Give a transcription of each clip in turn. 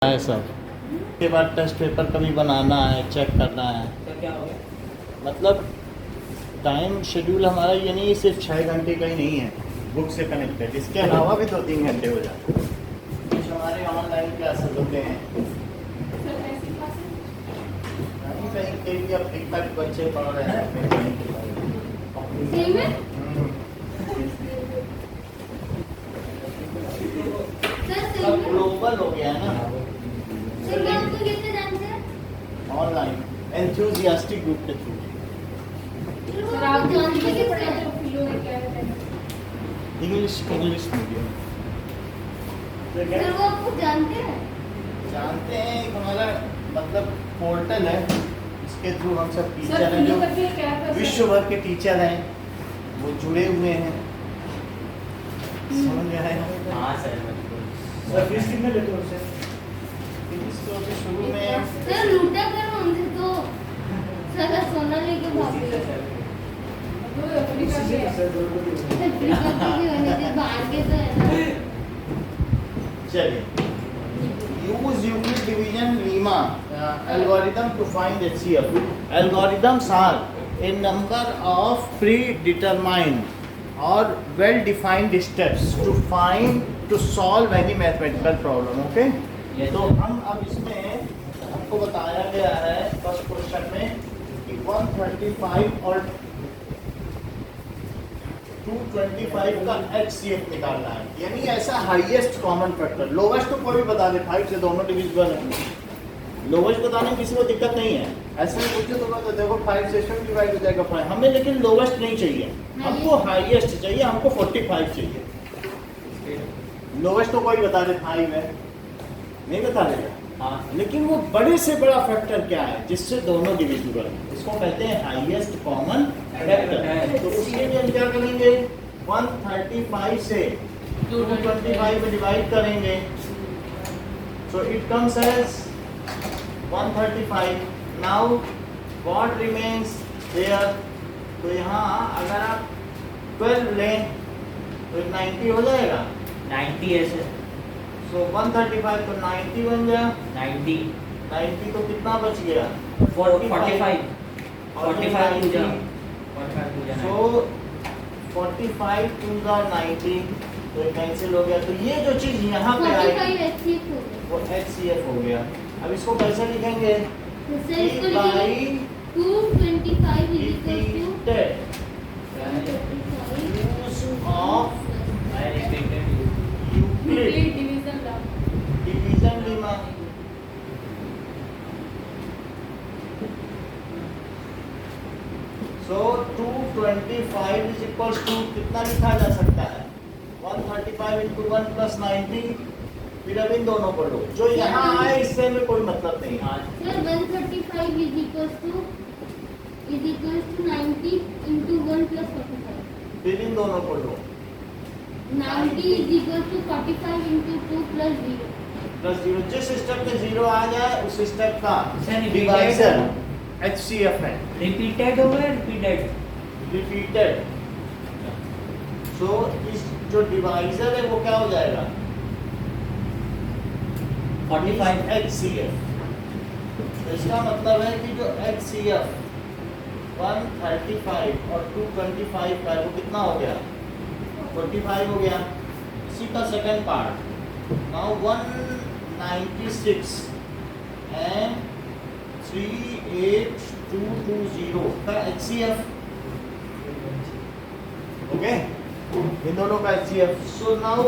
है सब के बाद टेस्ट पेपर कभी बनाना है, चेक करना है। तो क्या हो गया? मतलब टाइम शेड्यूल हमारा ये नहीं सिर्फ 6 घंटे का ही नहीं है बुक से कनेक्टेड, इसके अलावा भी 2-3 घंटे हो जाते हैं। कुछ हमारे ऑनलाइन क्लासेस होते हैं, कहीं कहीं के भी अब ठीक-ठाक बच्चे पढ़ रहे हैं अपने कहीं के सब ग्लोबल हो गया है ना ऑनलाइन एंथुसियास्टिक ग्रुप के थ्रू। इंग्लिश मीडियम जानते हैं, एक हमारा मतलब पोर्टल है, इसके थ्रू हम सब टीचर हैं जो विश्व भर के टीचर हैं वो जुड़े हुए हैं। समझ में आया? हाँ सर, सर फीस कितने लेते हो सर? फीस तो अभी शुरू में सर लूटा कर हमसे तो सर सोना लेके भाग गए। बाहर के तो है ना। चलिए, use Euclid division lemma algorithm to find HCF. Algorithms are a number of predetermined or well-defined steps to solve any mathematical problem. Okay? Yes, तो sir. हम अब इसमें हमको बताया गया है फर्स्ट क्वेश्चन में कि 135 और 225 का HCF निकालना है, यानी ऐसा हाईएस्ट कॉमन फैक्टर। लोवेस्ट तो कोई भी बता दे, 5 से दोनों डिविजिबल है, लोवेस्ट बताने में किसी को दिक्कत नहीं है। ऐसे में पूछे तो देखो 5 से 7 डिवाइड हो जाएगा 5, हमें लेकिन लोवेस्ट नहीं चाहिए, हमको हाईएस्ट चाहिए, हमको 45 चाहिए। लोवेस्ट तो कोई बता दे 5 है, नहीं बता देगा। हाँ लेकिन वो बड़े से बड़ा फैक्टर क्या है जिससे दोनों डिविजिबल है, इसको कहते हैं हाईएस्ट कॉमन फैक्टर। तो उसके लिए हम क्या करेंगे, 135 से 225 में डिवाइड करेंगे, so it comes as 135। Now what remains there, तो यहाँ अगर आप 12 लें तो 90 हो जाएगा। 90 है सर, सो 135 तो 90 बन गया। 90 तो कितना बच गया, 45 पूजा सो 45 टू द 90 तो कैंसिल हो गया। तो ये जो चीज यहाँ पे आई 45 HCF हो गया। वो HCF हो गया। अब इसको कैसे लिखेंगे, तो सर इसको लिखेंगे by 225 repeated use of Euclid division lemma. So 225 is equals to कितना लिखा जा सकता है, 135 इंटू 1 प्लस 90। फिर अब इन दोनों को लो, जो यहाँ आए इससे में कोई मतलब नहीं है। Sir 135 is equals to 90 into 1 plus 45. फिर इन दोनों को लो, 90 is equals to 45 into 2 plus 0. Plus 0, जिस स्टेप पे 0 आ जाए उस स्टेप का सर, डिवाइजर HCF है। रिपीटेड हो गया, रिपीटेड, सो इस जो डिवाइजर है वो क्या हो जाएगा, 45 HCF। तो इसका मतलब है कि जो HCF 135 और 225 का है वो कितना हो गया, 45 हो गया। इसी का सेकंड पार्ट, नाउ 196 एंड 38220 का HCF, ओके, इन दोनों का HCF। So now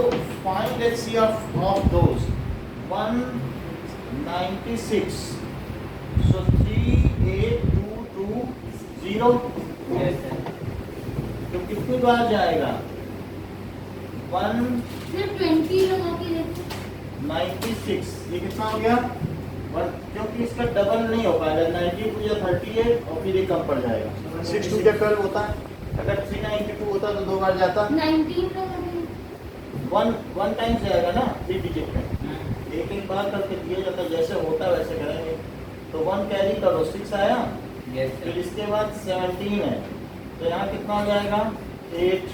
find HCF of those 196, so 38220, तो कितनी बार जाएगा, 196, सर 20 लगा के देखो। ये कितना हो गया, क्योंकि इसका डबल नहीं हो पाएगा, 90 या 38 और फिर ये कम पड़ जाएगा। 6 2 या 12 होता है, अगर 392 होता तो 2 बार जाता, 19 लगा के 1 टाइम जाएगा ना 3 डिजिट में, एक बार करके दिया जाता, जैसे होता वैसे करेंगे। तो 1 कैरी करो, 6 आया, फिर इसके बाद 17 है, तो यहाँ कितना हो जाएगा 8,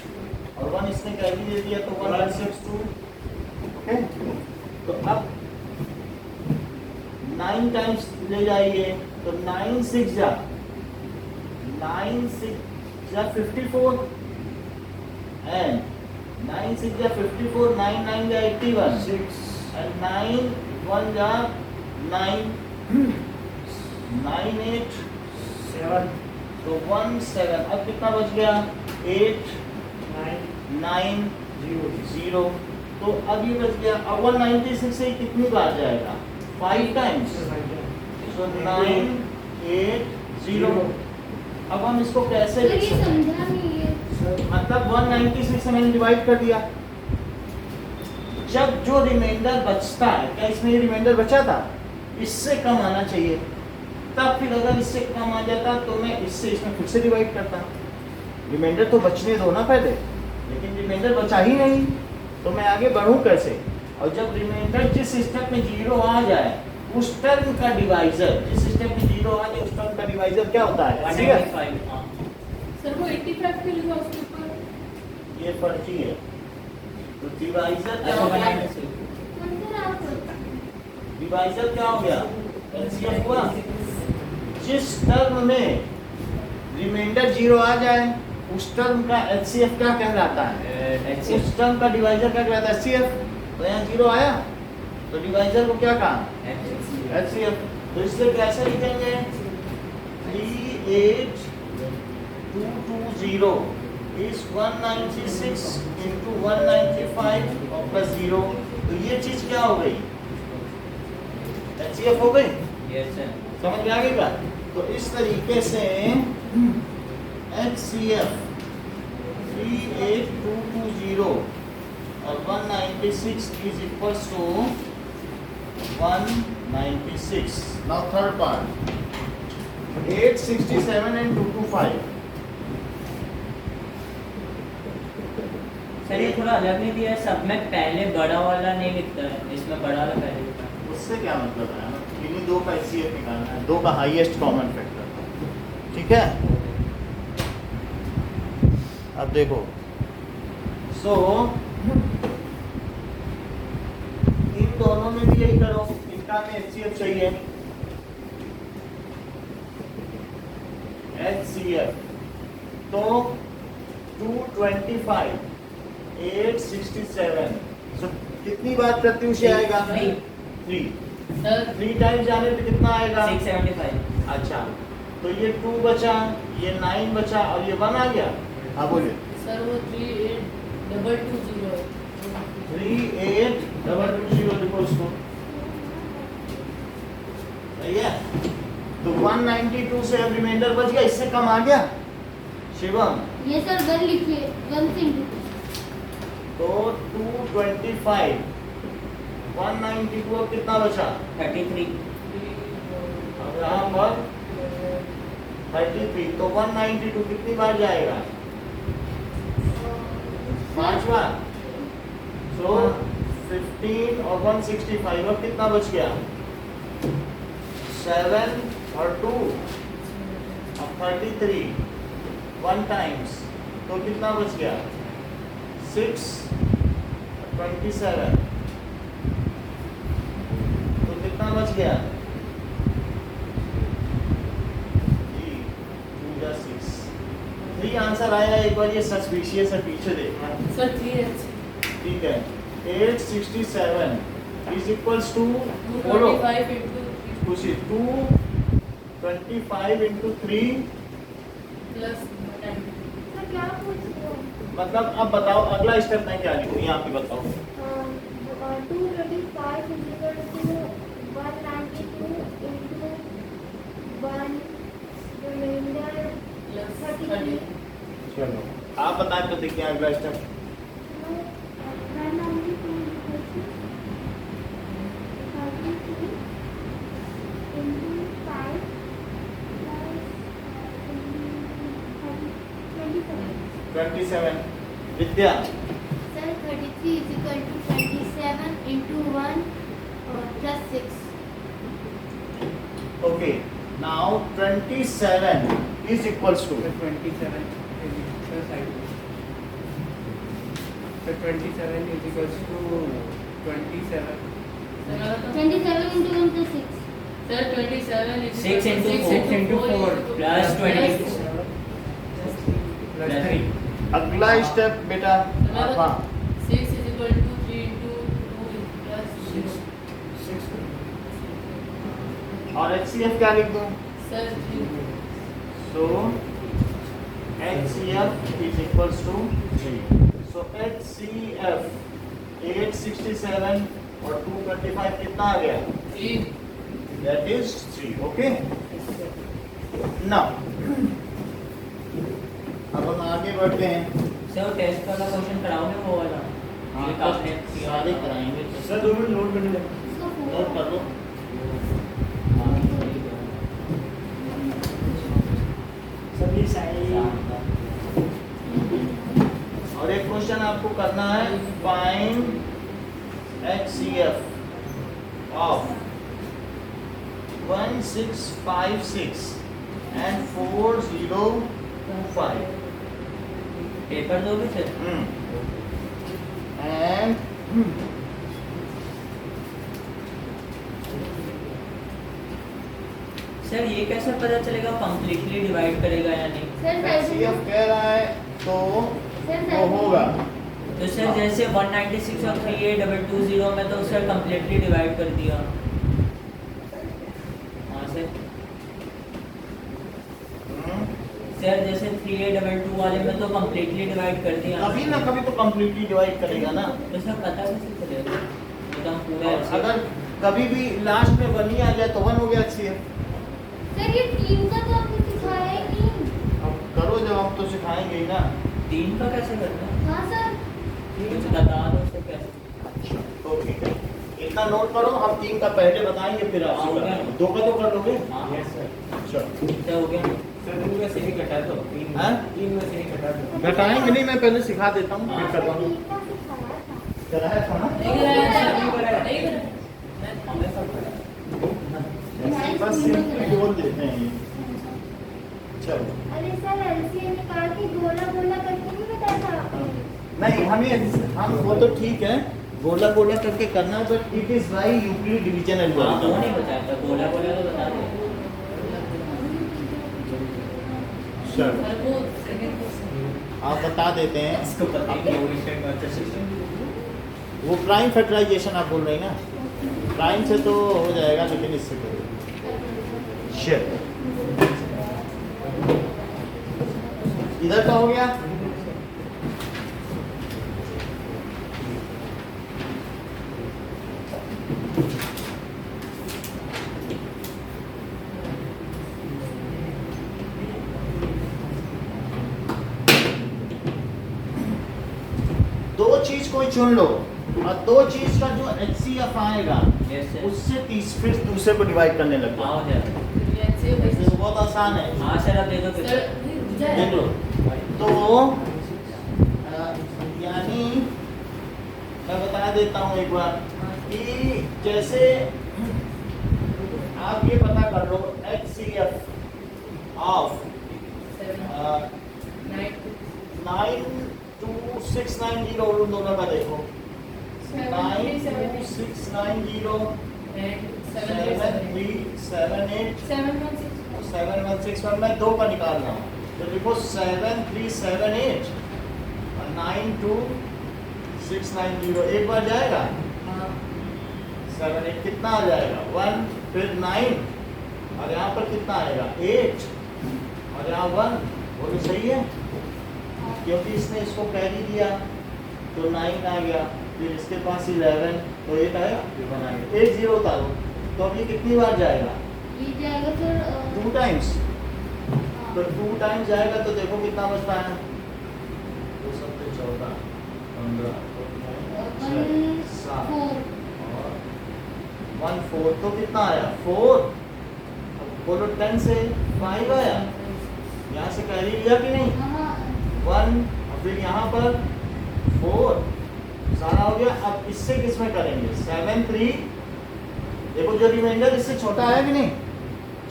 और 1 इसने कैरी दे दिया तो 162। ओके, तो अब 9 टाइम्स ले जाइए तो 9 6 जा 54 and 9 6 जा 54, 9 9 जा 81 and 9 1 जा 9 9 8 7 तो 1 7। अब कितना बच गया 8 9 9 0 0। तो अब ये बच गया। अब 196 से कितनी बार जाएगा 5 टाइम्स तो 9 8 0। अब हम इसको कैसे सर लिख ये सकते हैं? समझा नहीं है। मतलब 196 से मैंने डिवाइड कर दिया। जब जो रिमाइंडर बचता है, क्या इसमें ये रिमाइंडर बचा था? इससे कम आना चाहिए। तब फिर अगर इससे कम आ जाता तो मैं इससे इसमें फिर से डिवाइड करता। रिमाइंडर तो बचने दो ना पहले, लेकिन रिमाइंडर बचा ही नहीं तो मैं आगे बढ़ूं कैसे? और जब रिमाइंडर जिस स्टेप में 0 आ जाए उस टर्म का डिवाइजर, जिस स्टेप में 0 आ जाए उस टर्म का डिवाइजर क्या होता है? 195 हाँ सर वो 85 के लिए उसके ऊपर ये फर्जी है। तो डिवाइजर क्या अच्छा हो गया? 196 कौन सा रास्ता? डिवाइजर क्या हो गया? एलसीएम हुआ। जिस टर्म में रिमाइंडर 0 आ जाए उस टर्म का एचसीएफ क्या कहलाता है? उस टर्म का डिवाइजर क्या कहलाता है? एचसीएफ। तो यहाँ 0 आया तो डिवाइजर को क्या कहा? एचसीएफ। तो इसलिए कैसे लिखेंगे? 38220 is 196 into 195 और प्लस 0। तो ये चीज क्या हो गई? एचसीएफ हो गई। यस सर समझ में आ गई बात? तो इस तरीके से HCF 38220 और 196 is equals to 196. Now third part 867 and 225. Sir ये थोड़ा अलग नहीं दिया है, सब में पहले बड़ा वाला नहीं लिखता है, इसमें बड़ा वाला पहले लिखता है। उससे क्या मतलब है? इन्हीं दो का HCF निकालना है, दो का हाईएस्ट कॉमन फैक्टर। ठीक है, अब देखो सो इन दोनों में भी यही करो। इनका में HCF चाहिए, HCF तो 225 867 सो कितनी बार प्रत्युष आएगा? 3 सर 3 टाइम्स जाने पे कितना आएगा? 675 अच्छा, तो ये 2 बचा, ये 9 बचा और ये 1 आ गया। हाँ बोलिए। सर वो 38220 है 38220 लिखो इसको। सही है। तो 192 से अब रिमाइंडर बच गया, इससे कम आ गया शिवम। ये सर 1 लिखिए, 1 से इंटू। तो 225 192 अब कितना बचा? 33 अब यहाँ पर 33 तो 192 कितनी बार जाएगा? 5 बार। सो 15 और 165 अब कितना बच गया? 7 और 2 अब 33 1 टाइम्स तो कितना बच गया? 6 27 तो कितना बच गया? 3 आंसर आया। एक बार ये सस्पिशियस है, पीछे देखना। सर 3 ठीक है, 867 इज इक्वल्स टू बोलो 225 into खुशी 225 into 3 plus 10 सर क्या पूछ रहे हो? मतलब अब बताओ अगला स्टेप मैं क्या लिखूँ? यहाँ पे बताओ। 225 is equal to 192 into 1 remainder plus 33. 30 चलो आप बताएं तो देखिए अगला step. 192 is equal to 33 into 5 plus 27. 27 Vidya. Sir, 33 is equal to 27 into 1 plus 6. Okay, now 27 is equals to 27 is equals to 27. Sir 27 into 1 plus 6. 6 into 4 plus 20 plus 3. अगला step बेटा हाँ 6 is equal to 3 into 2 plus 6. और HCF क्या लिख दूँ? Sir, 3. So HCF is equals to 3. So HCF 867 और 225 कितना आ गया? 3. That is 3. Okay. Now अब हम आगे बढ़ते हैं. सर टेस्ट वाला क्वेश्चन कराओगे वो वाला? हाँ, ये आपने सारे कराएंगे. सर 2 मिनट नोट करने दो। नोट कर लो. सभी साइड और एक क्वेश्चन आपको करना है find HCF of 1656 and 4025 paper दोगे सर? and सर ये कैसे पता चलेगा कंप्लीटली डिवाइड करेगा या नहीं? सर HCF कह रहा है तो सर वो होगा. तो सर जैसे 196 और 38220 में तो सर कंप्लीटली डिवाइड कर दिया. हाँ सर. सर जैसे 3822 वाले में तो कंप्लीटली डिवाइड कर दिया. कभी ना कभी तो कंप्लीटली डिवाइड करेगा ना. तो सर पता कैसे चलेगा? एकदम पूरा और अगर कभी भी लास्ट में 1 ही आ जाए तो 1 हो गया HCF. सर ये टीम का तो आपने सिखाया ही नहीं. अब करो जब हम तो सिखाएंगे ही ना. 3 का कैसे करना है? हाँ सर. कुछ बता दो सर कैसे. तो ठीक है. इतना नोट करो. हम 3 का पहले बताएंगे फिर आप हाँ, सिखाएंगे. okay. 2 का तो कर लोगे. हाँ यस सर। चलो. क्या हो गया? सर 2 में से ही घटा दो। 3 हाँ? 3 में से ही घटा दो। घटाएंगे नहीं. मैं पहले सिखा देता हूँ हाँ. फिर करवा दूँ. टीम का सिखाया था. कराया था ना. नहीं कराया सर, नहीं कराया, नहीं कराया. हमें सब पता है. बस सिंपली बोल देते हैं ये. चलो. अरे सर एलसीएम निकाल के गोला गोला करके नहीं बताया था आपने. नहीं हम वो तो ठीक है. गोला गोला करके करना but it is by Euclid division हाँ वो एल्गोरिथम. नहीं बताया था. बोला बोला तो बता दो. चलो सर वो सेकंड क्वेश्चन. आप बता देते हैं. इसको पता है कि वो स्टैंड का अच्छा सिस्टम. वो प्राइम फैक्टराइजेशन आप बोल रहे हैं ना. प्राइम से तो हो जाएगा लेकिन इससे तो शिट. इधर का हो गया. दो चीज कोई चुन लो और दो चीज का जो HCF आएगा यस सर. उससे फिर दूसरे को डिवाइड करने लग हाँ जाओ. हो जाएगा. ये तो बहुत आसान है. हाँ सर आप दे दो फिर. सर देख लो. तो यानी मैं बता देता हूँ एक बार कि जैसे आप ये पता कर लो HCF ऑफ 92690 और उन दोनों का देखो. 92690 7378 7161 में 2 का निकाल रहा हूँ तो देखो 7378 और 92690 एक बार जाएगा. 78 कितना आ जाएगा 1 फिर 9 और यहाँ पर कितना आएगा 8 और यहाँ 1. वो तो सही है क्योंकि इसने इसको कैरी दिया तो 9 आ गया. फिर इसके पास 11 तो 8 आएगा. 8 0 उतारो तो अब ये कितनी बार जाएगा ये जाएगा सर 2 टाइम्स. तो 2 टाइम्स जाएगा तो देखो कितना बचता है 2 7 14 15 7 और 1 4 तो कितना आया 4. अब बोलो 10 से 5 आया. यहाँ से कैरी लिया कि नहीं 1 और फिर यहाँ पर 4 सारा हो गया. अब इससे किस में करेंगे 7 3. देखो जो रिमाइंडर इससे छोटा है कि नहीं.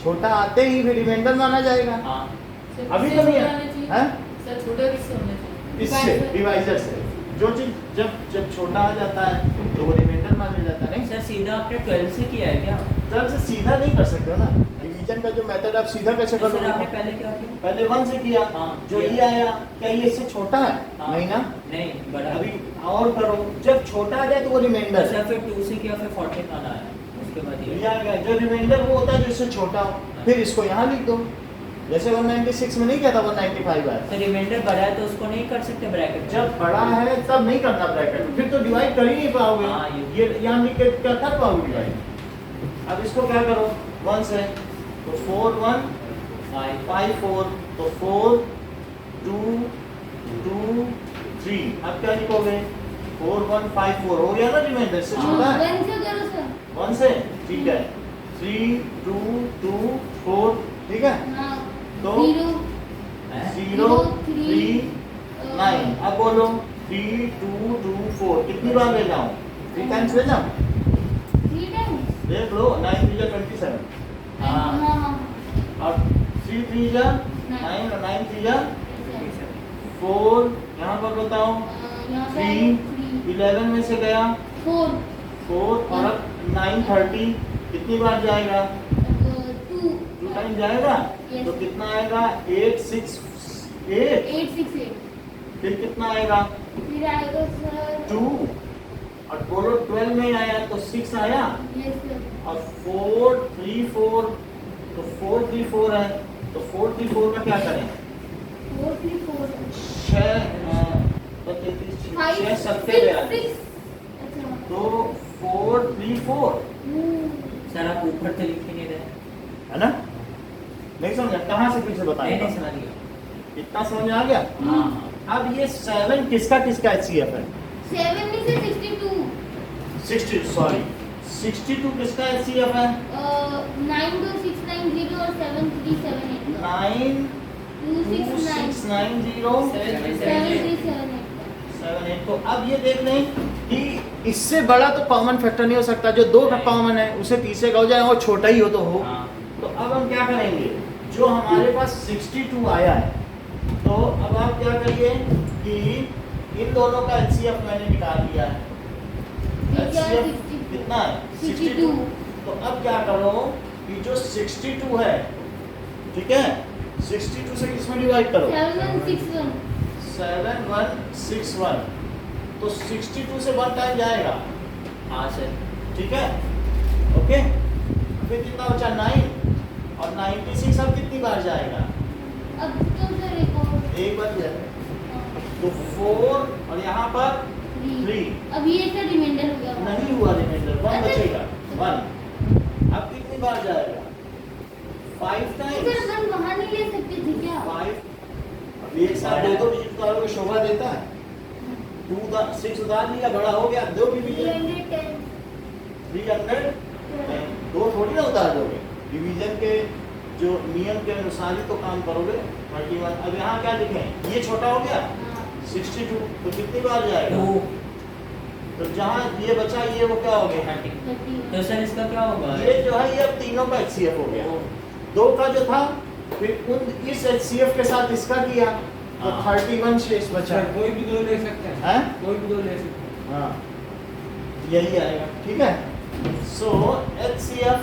छोटा आते ही फिर रिमाइंडर माना जाएगा. हाँ अभी तो नहीं है. हैं? सर छोटा किससे होना चाहिए? इससे डिवाइजर से जो चीज जब छोटा आ जाता है तो वो रिमाइंडर माना जाता है. नहीं सर सीधा आपने 12 से किया है क्या? सर से सीधा नहीं कर सकते हो ना. डिवीजन का जो मेथड आप सीधा कैसे तो सर करोगे? आपने पहले क्या किया? पहले 1 से किया, हाँ, जो किया। ये आया क्या ये इससे छोटा है? हाँ। नहीं ना। नहीं बड़ा। अभी और करो, जब छोटा आ जाए तो वो रिमाइंडर है, सर फिर 2 से किया, फिर 14 आना है, उसके बाद ये ये। आ गया। जो रिमाइंडर वो होता है जो इससे छोटा हो, फिर इसको यहाँ लिख दो। जैसे 196 में नहीं कहता 195 है, तो रिमाइंडर बड़ा है तो उसको नहीं कर सकते ब्रैकेट में? जब बड़ा है तब नहीं करना ब्रैकेट, फिर तो डिवाइड कर ही नहीं पाओगे। हाँ, ये यहाँ लिख के क्या कर पाओगे डिवाइड? अब इसको क्या करो, 1 से तो 4 1 5 4, तो 4 2 2 3। अब क्या लिखोगे? 4 1 5 4 हो गया ना रिमाइंडर से हाँ। छोटा है। 1 से करो सर। 1 से ठीक है, 3 2 2 4 ठीक है, हाँ, तो 0 हैं? 0 3 9। अब बोलो 3 2 2 4 कितनी बार ले जाऊं? 3 टाइम्स ले जाऊं? 3 टाइम्स। देख लो 9 3 जा 27 हाँ। हाँ, और 3 3 जा 9 और 9 3 जा 4। यहाँ पर बताओ यहाँ पे 3 11 में से गया 4 4 और अब 9 30 कितनी बार जाएगा? 2 2 टाइम जाएगा। Yes. तो कितना आएगा? 8 6 8। 8 6 8। फिर कितना आएगा? फिर आएगा सर 2। और बोलो 12 में आया तो 6 आया, यस सर। और 4 3 4 तो 4 3 4 है, तो 4 3 4 का क्या करें? 4 3 4 5 6 सत्ते 6 बयालीस, 6। अच्छा। तो 4 3 4 सर आप ऊपर तो लिख ही नहीं रहे। है ना? नहीं समझा? कहाँ से पीछे नहीं बताएगा? नहीं समझ गया। इतना समझ में आ गया? हाँ अब ये 7 किसका किसका HCF है? 7 में से 62 60 सॉरी 62 किसका HCF है? 9 2 6 9 0 और 7 3 7 8 9 2 2 6 9 6 9 0 7 3 7 8 7 8। तो अब ये देख लें कि इससे बड़ा तो कॉमन फैक्टर नहीं हो सकता, जो 2 का कॉमन है उसे तीसरे का हो जाए और छोटा ही हो तो हो। हाँ। तो अब हम क्या करेंगे, जो हमारे पास 62 आया है, तो अब आप क्या करिए कि इन दोनों का HCF मैंने निकाल लिया है। HCF कितना है? 62। तो अब क्या करो कि जो 62 है, ठीक है, 62 से किसमें डिवाइड करो? 7 1 6 1 7 1 6 1। तो 62 से 1 टाइम जाएगा, हाँ सर। ठीक है, ओके। फिर कितना बचा? 9 और 96 अब कितनी बार जाएगा? अब तो सर एक और एक बार जाएगा। तो 4 और यहाँ पर 3 अब ये सर रिमाइंडर हो गया। नहीं हुआ रिमाइंडर, 1 बचेगा 1। अब कितनी बार जाएगा? 5 सर टाइम्स। हम वहाँ नहीं ले सकते थे क्या? 5। अब एक साथ 2 डिजिट उतारोगे शोभा देता है। 2 6 उतार लिया, बड़ा हो गया, 2 डिवीजन 310 300। 2 थोड़ी ना उतार दोगे, डिवीजन के जो नियम के अनुसार ही तो काम करोगे। 31। अब यहाँ क्या लिखें? ये छोटा हो गया 62, तो कितनी बार जाएगा? 2 तो जहाँ ये बचा ये वो क्या हो गया? 30। तो सर इसका क्या होगा? ये जो है ये अब तीनों का HCF हो गया। 2 का जो था, फिर उन इस HCF के साथ इसका किया, तो हाँ। 31 शेष बचा। सर कोई भी 2 ले सकते हैं। हैं? कोई भी 2 ले सकते हैं। हाँ, यही आएगा, ठीक है। सो HCF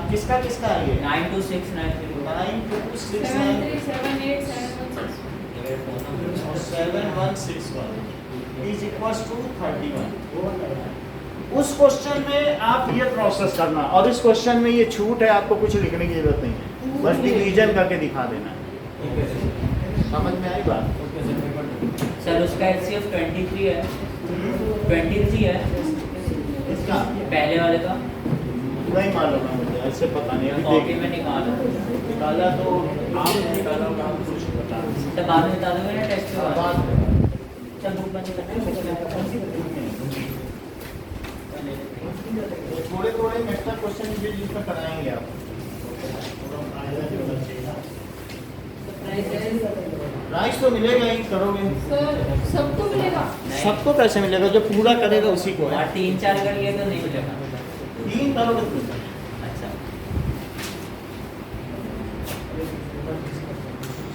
किसका किसका है ये? 9 2 6 9 0। 9 2 6 7 9 3 7 8 7 1 6 और 7 1 6 1 इज इक्वल्स टू 31। उस क्वेश्चन में आप ये प्रोसेस करना, और इस क्वेश्चन में ये छूट है, आपको कुछ लिखने की जरूरत नहीं है, बस डिवीजन करके दिखा देना है। समझ में आई बात? सर उसका HCF 23 है, 23 है इसका पहले वाले का। नहीं मालूम है मुझे, ऐसे पता नहीं, अभी कॉपी में देख निकाला। निकाला तो आपने निकाला होगा, हम कुछ बता नहीं सकते। तो बाद में बता दोगे ना टेस्ट के बाद? बाद में चल बुक बंद करना। तो थोड़े थोड़े एक्स्ट्रा क्वेश्चन जिसमें कराएंगे आप। राइस तो मिलेगा ही, करोगे। सर सबको मिलेगा? सबको कैसे मिलेगा? जो पूरा करेगा उसी को है। और 3 4 कर लिए तो नहीं मिलेगा। 3 करोगे तुम। अच्छा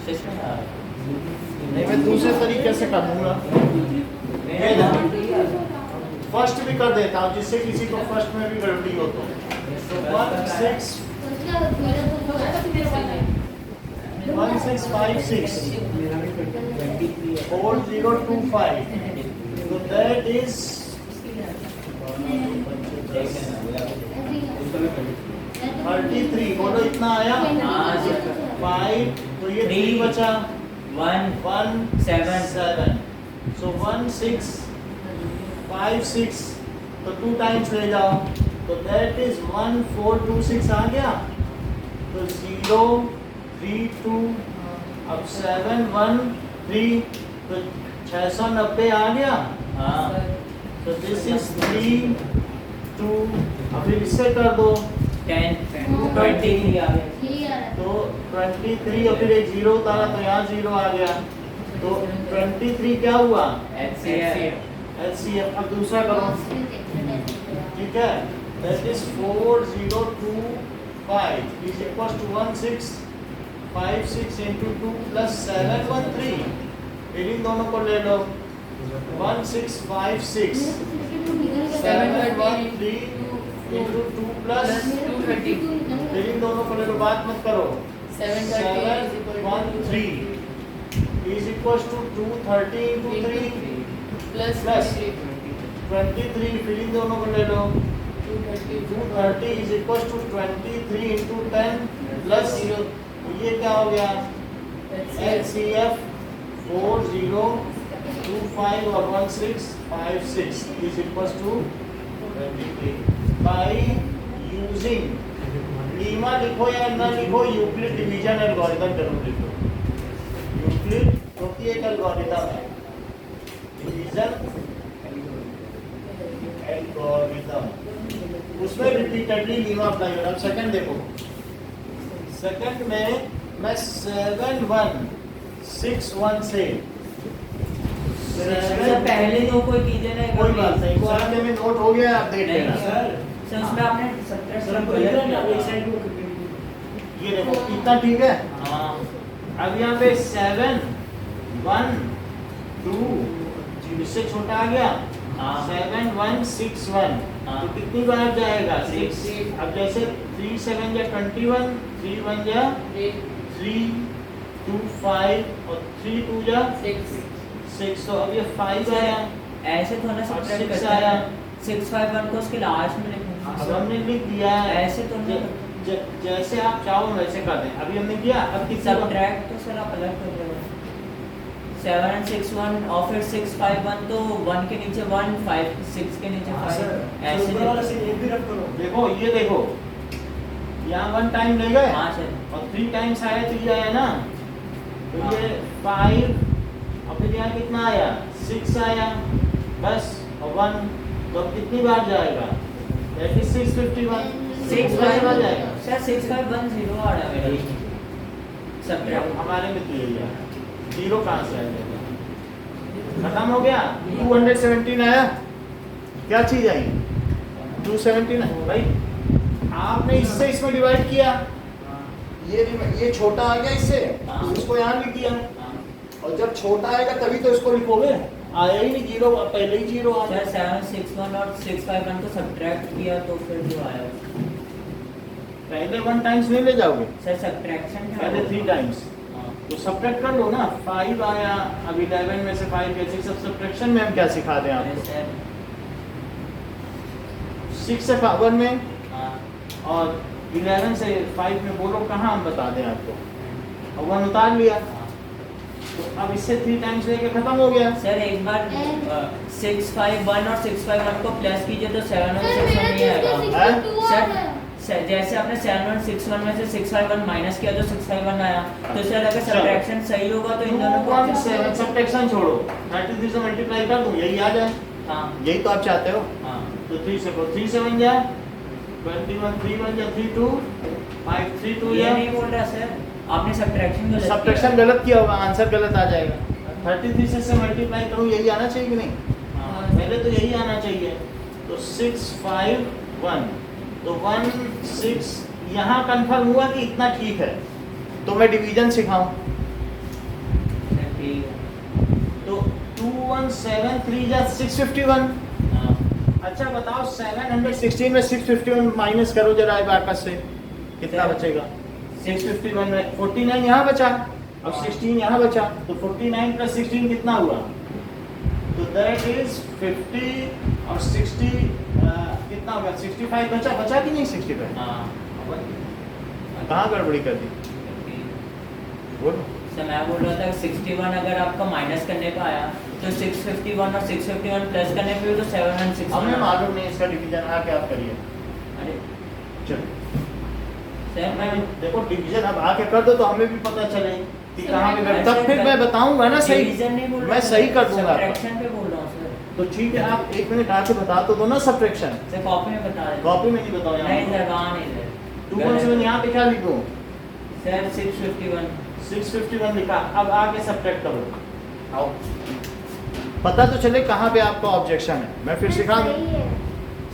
सिस्टम है। नहीं, मैं दूसरे तरीके से कर दूंगा। ये ना, फर्स्ट भी कर देता हूँ, जिससे किसी को फर्स्ट में भी गड़बड़ी हो तो 1 6 1656 4025. So that is 33. बोलो इतना आया? हाँ, सर। 5 तो ये 3 3 बचा 1 1 7 7. So 1 6 5 6 तो 2 टाइम्स ले जाओ तो that is 1 4 2 6 आ गया तो 0 3 2 अब 7 1 3 तो 690 आ गया हाँ तो दिस इज 3 2 अब फिर इससे कर दो 10 23 आ गया तो 23 और फिर एक 0 उतारा तो यहाँ 0 आ गया तो 23 क्या हुआ HCF LCM अब दूसरा करो ठीक है that is 4025 is equals to 1656 into 2 plus 713 फिर इन दोनों को ले लो 1656 713 into 2 plus 230 फिर इन दोनों को ले लो बात मत करो 713 is equals to 230 into 3 plus Plus. 23 23 फिर इन दोनों को ले लो 230 230 is equals to 23 into 10 plus 0 तो ये क्या हो गया LCF 4025 और 1656 is equals to 23 by using Lima लिखो या ना लिखो यूक्लिड डिवीजन एल्गोरिथम जरूर लिखो यूक्लिड क्योंकि एक एल्गोरिथम है डिवीजन एल्गोरिथम उसमें रिपीटेडली लीमा अप्लाई करो। अब सेकंड देखो सेकंड में मैं 7161 से सर पहले दो कोई कीजिए ना कोई बात नहीं सेकंड में नोट हो गया आप देख नहीं लेना सर सर उसमें आपने सब्ट्रैक्शन ये देखो इतना ठीक है हाँ अब यहाँ पे 7 1 2 इससे छोटा आ गया हाँ 7161 हाँ। तो कितनी बार जाएगा 6 अब जैसे 3 7 या 21 3 1 या 3 2 5 और 3 2 या 6 तो अब ये 5 आया ऐसे थोड़ा सा और सब्ट्रैक्ट 6 करते आया हैं 651 को उसके लास्ट में अब लिखेंगे हमने लिख दिया है ऐसे तो नहीं जैसे आप चाहो वैसे कर दें अभी हमने किया अब कितना सब्ट्रैक्ट तो सर आप अलग कर रहे हो 7 and 6 1 और फिर 6 5 1 तो 1 के नीचे 1 5 6 के नीचे 5 ऐसे देखो ये देखो यहाँ 1 टाइम ले गए हाँ सर और 3 टाइम्स आया तो ये आया ना तो ये 5 और फिर यहाँ कितना आया 6 आया बस और 1 तो अब कितनी बार जाएगा that is 651 6 बार जाएगा सर 6 5 1 0 आ रहा है मेरा सब्ट्रैक्ट हमारे में तो यही है 0 कहाँ से आएगा खत्म हो गया 217 आया क्या चीज आई 217 भाई आपने इससे इसमें डिवाइड किया ये छोटा आ गया इससे हाँ। इसको यहाँ लिख दिया और जब छोटा आएगा तभी तो इसको लिखोगे आया ही नहीं 0 पहले ही 0 आ गया सर 7 6 1 और 6 5 1 को सब्ट्रैक्ट किया तो फिर जो आया पहले 1 टाइम्स नहीं ले जाओगे सर सब्ट्रैक्शन पहले 3 टाइम्स तो सब्ट्रैक्ट कर लो ना 5 आया अब 11 में से 5 कैसे सब सब्ट्रैक्शन में हम क्या सिखा दें आपको सर 6 से 1 में हाँ और 11 से 5 में बोलो कहाँ हम बता दें आपको और 1 उतार लिया तो अब इससे 3 टाइम्स लेके खत्म हो गया सर एक बार 6 5 1 और 6 5 1 को प्लस कीजिए तो 7 1 6 1 नहीं आएगा सर जैसे आपने 7 1 6 1 में से 6 5 1 माइनस किया तो 6 5 1 आया तो सर अगर सब्ट्रैक्शन सही होगा तो इन दोनों को 217 सब्ट्रैक्शन छोड़ो 33 से मल्टीप्लाई कर दूं यही आ जाए हाँ यही तो आप चाहते हो हाँ तो 3 से 3 7 जा 21 3 1 जा 3 2 5 3 2 ये या नहीं बोल रहा सर आपने सब्ट्रैक्शन गलत किया। सब्ट्रैक्शन गलत किया होगा आंसर गलत आ जाएगा 33 से मल्टीप्लाई करूं यही आना चाहिए कि नहीं हाँ पहले तो यही आना चाहिए तो 6 5 1 तो 1 6 यहाँ कंफर्म हुआ कि इतना ठीक है तो मैं डिवीजन सिखाऊं सर ठीक है तो 2173 जा 651 हाँ अच्छा बताओ 716 में 651 माइनस करो जरा इबाकत से कितना बचेगा 651 में 49 यहाँ बचा, अब 16 यहाँ बचा, तो 49 प्लस 16 कितना हुआ? तो दैट इज 50 और 60 कितना होगा? 65 बचा कि नहीं? 65 हाँ कहाँ गड़बड़ी कर दी? बोलो। सर मैं बोल रहा था 61 अगर आपका माइनस करने पे आया तो 651 और 651 प्लस करने पे भी तो 706 हमें मालूम नहीं इसका डिवीजन आके आप करिए। अरे चलो सर मैं देखो डिवीजन अब आके कर दो तो हमें भी पता चले कि कहाँ पे मैं तब फिर मैं बताऊंगा ना सही। डिवीजन नहीं बोल रहा, मैं सही कर दूंगा आपका। सब्ट्रैक्शन पे बोल रहा हूँ सर। तो ठीक है आप 1 मिनट आके बता तो दो ना सब्ट्रैक्शन। सर कॉपी में बता रहे कॉपी में नहीं बताओ नहीं यहाँ सर वहाँ नहीं सर 217 यहाँ पे क्या लिखूं? सर 651 651 लिखा। अब आगे सब्ट्रैक्ट करो। आओ पता तो चले कहाँ पे आपका ऑब्जेक्शन है। मैं फिर सिखा दूँ। सही है।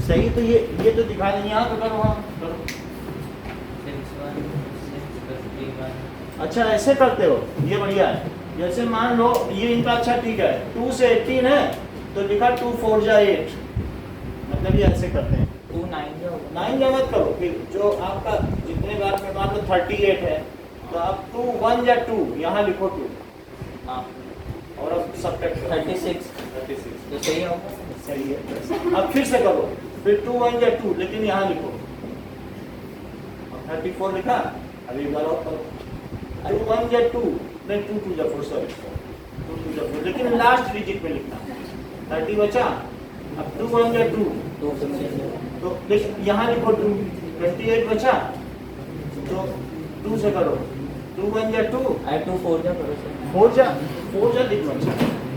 सही तो ये तो दिखा दें यहाँ तो करो। हाँ करो। 651 अच्छा ऐसे करते हो ये बढ़िया है। जैसे मान लो ये इनका अच्छा ठीक है 2 से 18 है तो लिखा 2 4 जा 8 मतलब ये ऐसे करते हैं। 29 जो होगा 9 या मत करो कि जो आपका जितने बार में मान लो 38 है तो आप 2 1 या 2 यहाँ लिखो 2 हाँ और अब सब्ट्रैक्ट 36 तो सही होगा सही है। अब फिर से करो फिर 2 1 या 2 लेकिन यहाँ लिखो। अब 34 लिखा। अभी एक बार और करो 2 1 या 2 नहीं 2 2 या 4 सॉरी 2 2 या 4 लेकिन लास्ट डिजिट में लिखना। 30 बचा। अब 2 1 या 2 तो देखिए यहाँ लिखो 2 28 बचा तो 2 से करो 2 1 या 2 अरे 2 4 जा करो सर 4 जा लिखो। अच्छा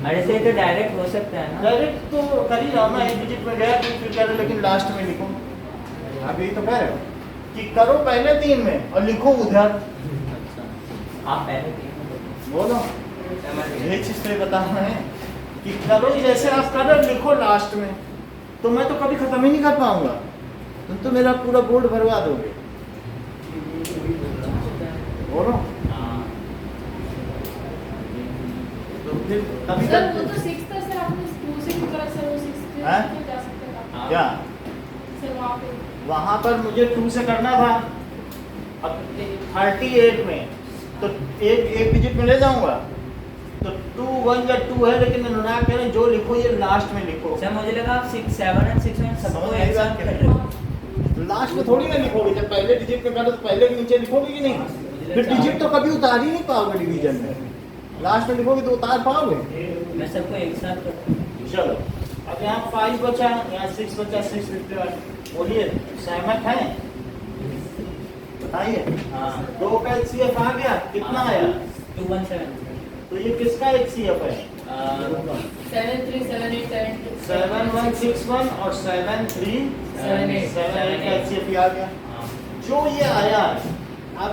अरे सर तो डायरेक्ट हो सकता है ना डायरेक्ट तो कर ही रहा हूँ ना एक डिजिट में गया तो फिर कह रहे लेकिन लास्ट में लिखो। आप यही तो कह रहे हो कि करो पहले 3 में और लिखो उधर। अच्छा आप पहले तीन बोलो समझ ये चीज तो बता रहे हैं कि करो जैसे आप कर रहे हो लिखो लास्ट में तो मैं तो कभी खत्म ही नहीं कर पाऊंगा। तुम तो मेरा पूरा बोर्ड भरवा दोगे। बोलो हाँ तो फिर कभी सर वो तक तो 6 था सर आपने 2 से क्यों करा सर वो 6 से हैं? तो जा सकता था हाँ। क्या सर वहाँ पे वहां पर मुझे 2 से करना था। अब 38 में तो एक डिजिट में ले जाऊंगा तो 2 1 या 2 है लेकिन उन्होंने कह रहे हैं जो लिखो ये लास्ट में लिखो। सर मुझे लगा आप 6 7 और 6 में सबको समझ एक गई साथ बात कर क्या? रहे हो लास्ट में थोड़ी ना लिखोगे जब पहले डिजिट में करो तो पहले के नीचे लिखोगे कि नहीं? फिर डिजिट तो कभी उतार ही नहीं पाओगे डिवीजन में। लास्ट में लिखोगे तो उतार पाओगे। मैं सबको एक साथ करता हूँ चलो अब यहाँ 5 बचा यहाँ 6 बचा 651 बोलिए सहमत है? बताइए। हाँ 2 का HCF आ गया कितना आया? 217 तो ये किसका HCF है? 737872 7161 और 7378 का HCF आ गया। हाँ जो ये आया अब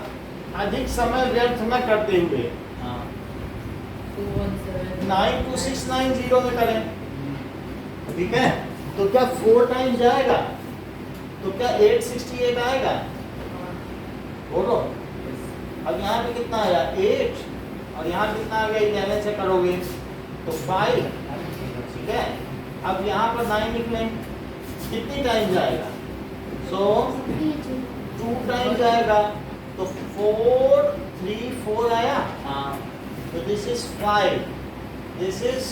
अधिक समय व्यर्थ न करते हुए हाँ 217 92690 में करें। ठीक है तो क्या 4 टाइम्स जाएगा तो क्या 868 आएगा? बोलो। अब यहाँ पे कितना आया 8 और यहाँ कितना आ गया 11 से करोगे तो 5। ठीक है अब यहाँ पर 9 निकले कितनी टाइम जाएगा? सो 2 टाइम जाएगा तो 4 3 4 आया हाँ तो this is 5 this is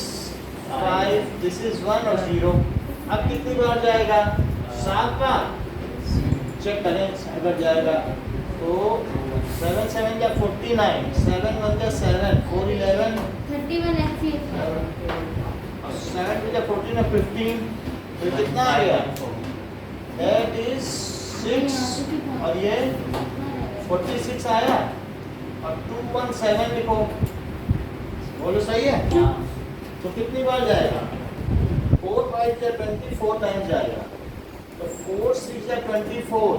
5 this is 1 और 0। अब कितनी बार जाएगा? 7 बार। चेक करें अगर जाएगा तो 7 7 या 49 7 1 या 7 4 11 31 HCF और 7 या 14 या 15 तो कितना आ गया? That is 6 और ये 46 आया और 217 लिखो। बोलो सही है? हाँ तो कितनी बार जाएगा? 4 5 या 24 टाइम्स जाएगा तो 4 6 या 24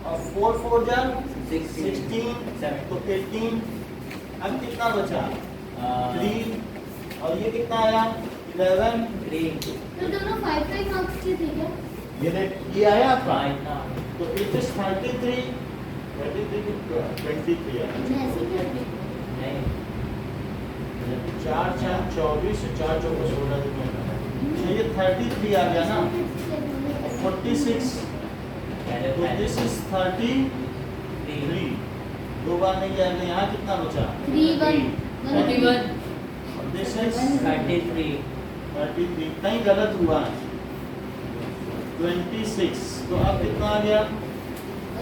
और 4 4 जा 16 तो 18। अब कितना बचा? 3 और ये कितना आया? 11। 3 तो दोनों 5 मार्क्स के थे क्या? ये आया आपका इतना तो इट इज 33 23 है। मैं ऐसे ही कर रही नहीं 4 4 24 4 4 16 तो ये 33 आ गया ना और 46 पहले तो दिस इज 33 दो बार नहीं जाएगा यहाँ कितना बचा 31 दिस इज 33 33 कहीं गलत हुआ 26 तो अब कितना आ गया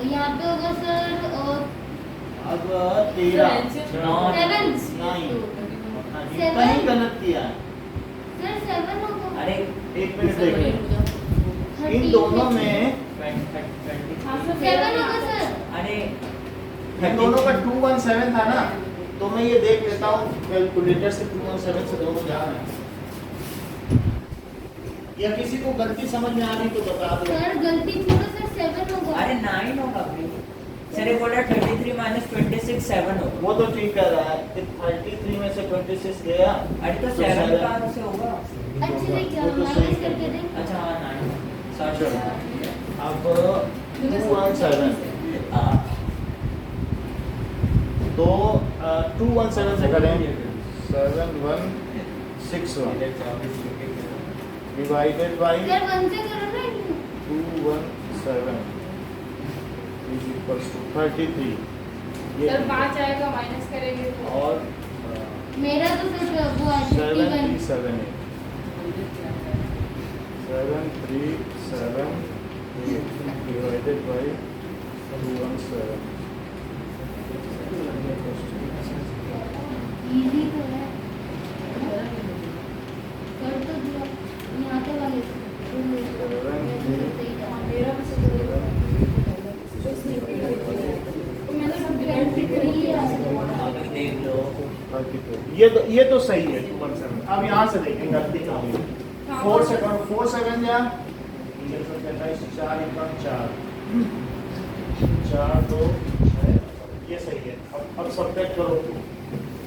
यहाँ पे होगा सर अब 13 नॉट 7 9 Seven. कहीं गलत किया है सर 7 होगा अरे एक मिनट देखिए इन दोनों में 7 होगा सर अरे इन दोनों का 217 था ना तो मैं ये देख लेता हूँ कैलकुलेटर से 217 से दोनों जा रहे हैं या किसी को गलती समझ में आ रही तो बता दो सर गलती थी तो सर 7 होगा अरे 9 होगा भाई सर ये बोला 33 माइनस 26 7 होगा वो तो ठीक कर रहा है कि 33 में से 26 गया अरे तो 7 कहाँ से होगा अच्छे से क्या वो तो सही माइनस करके है। दें अच्छा हाँ 9 सॉरी चलो अब 217 हाँ तो 217 से करें 7161 डिवाइडेड बाई सर 1 से करो ना 217 इज इक्वल्स टू 33 ये सर 5 आएगा माइनस करेंगे तो और मेरा तो सर वो है 51 737 divided by 217 इजी तो है कर तो दिया यहाँ तो वाले मेरा भी सब मैंने सब डिवाइड अभी देख लो ये तो सही है 217 अब यहाँ से देखें गलती कहाँ हुई 4 से करो 4 7 या 4 2 ये सही है अब सब्ट्रैक्ट करो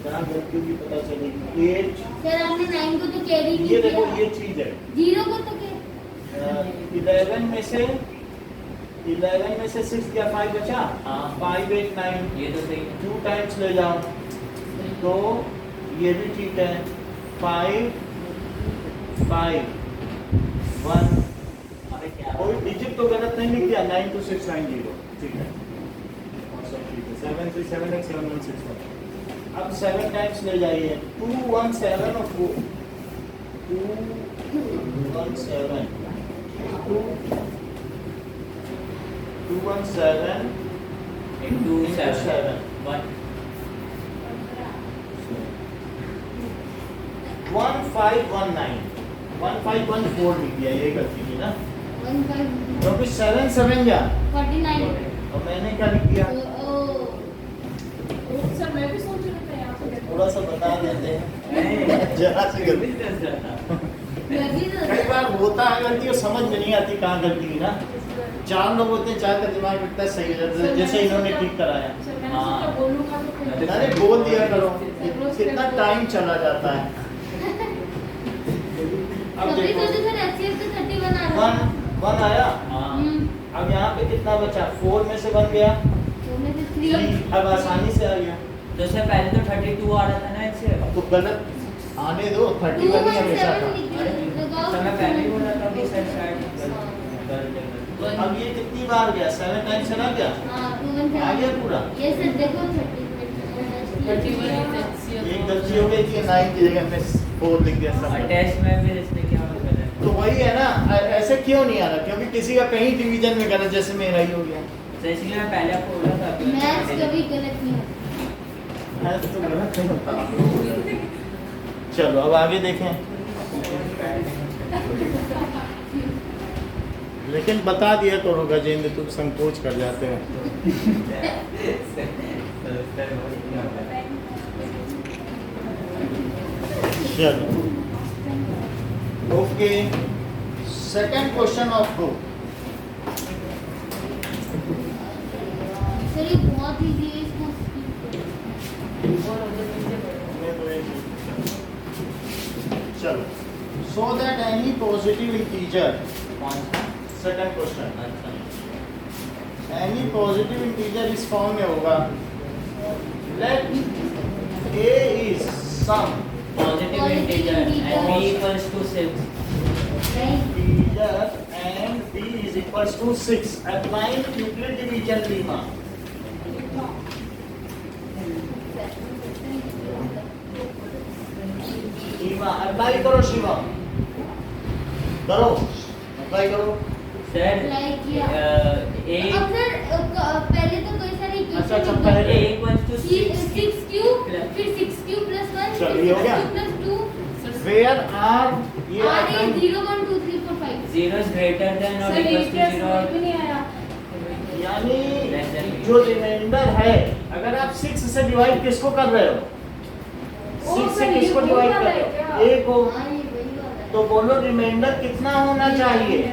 जहाँ गलती होगी पता चलेगी 8 सर आपने 9 को तो कैरी नहीं ये देखो किया ये चीज है 0 को तो क्या 11 में से 6 या 5 बचा हाँ। 5 8 9 ये तो सही है 2 टाइम्स ले जाओ तो ये भी ठीक है 5 5 1 अरे क्या कोई डिजिट तो गलत नहीं लिख दिया 92690 ठीक है और सब ठीक है 737 7161 अब 7 टाइम्स ले जाइए 217 और 217 into 7 1 1514 लिख दिया ये गलती की ना 1 5 क्योंकि 7 7 जा 49 और मैंने क्या लिख दिया सर मैं भी सोच रहा था यहाँ पे थोड़ा सा बता देते हैं जरा सी गलती कई बार होता है गलती और समझ में नहीं आती कहाँ गलती है ना 4 लोग होते हैं 4 का दिमाग इतना सही हो जाता है जैसे इन्होंने ठीक कराया सर मैंने सोचा बोलूंगा तो फिर अरे बोल दिया करो कितना टाइम चला जाता है अब सभी देखो सोचे सर एचसीएफ तो 31 आ रहा है 1 आया हाँ अब यहाँ पे कितना बचा 4 में से 1 गया तो में से 3 3 अब आसानी से आ गया तो सर पहले तो 32 आ रहा था ना इससे तो गलत आने दो 31 ही हमेशा था तो मैं पहले ही बोला था कि सर शायद अब ये कितनी बार गया 7 टाइम चला गया हां 2 1 आ गया पूरा ये सर देखो 30 एक गलती हो गई कि 9 की जगह में 4 लिख दिया और सब टेस्ट में भी इसमें क्या मतलब है तो वही है ना ऐसे क्यों नहीं आ रहा क्योंकि किसी का कहीं डिवीजन में गलत जैसे मेरा ही हो गया तो इसलिए मैं पहले आपको बोला था मैथ्स कभी गलत नहीं होता है तो गलत नहीं होता चलो अब आगे देखें लेकिन बता दिया करो गजेंद्र तुम संकोच कर जाते हैं चलो okay second question of book sir ये बहुत इजी है इसको चलो so that any positive integer कौन सा सेकंड क्वेश्चन अच्छा एनी पॉजिटिव इंटीजर इस फॉर्म में होगा let a is some positive integer and b equals to 6 integer and b is equals to 6. Applying Euclid division lemma. lemma apply करो शिवा, करो apply करो. Sir Like किया। एक अब सर पहले तो कई सारे अच्छा, equation पहले a equals to 6 cube Plus. फिर 6 cube plus 1 चलो, फिर ये हो 6 गया? cube plus 2 Where are ये r is upon- 0 1 2 3 4 5 0 is greater than or sir equals एक to प्लस 0 भी नहीं आया। यानी जो रिमाइंडर है, अगर आप 6 से डिवाइड किसको कर रहे हो? 6 से सर, ये किसको वो डिवाइड वाला कर है रहे क्या? हो? a को. हाँ ये वही वाला है। तो बोलो रिमाइंडर कितना होना चाहिए?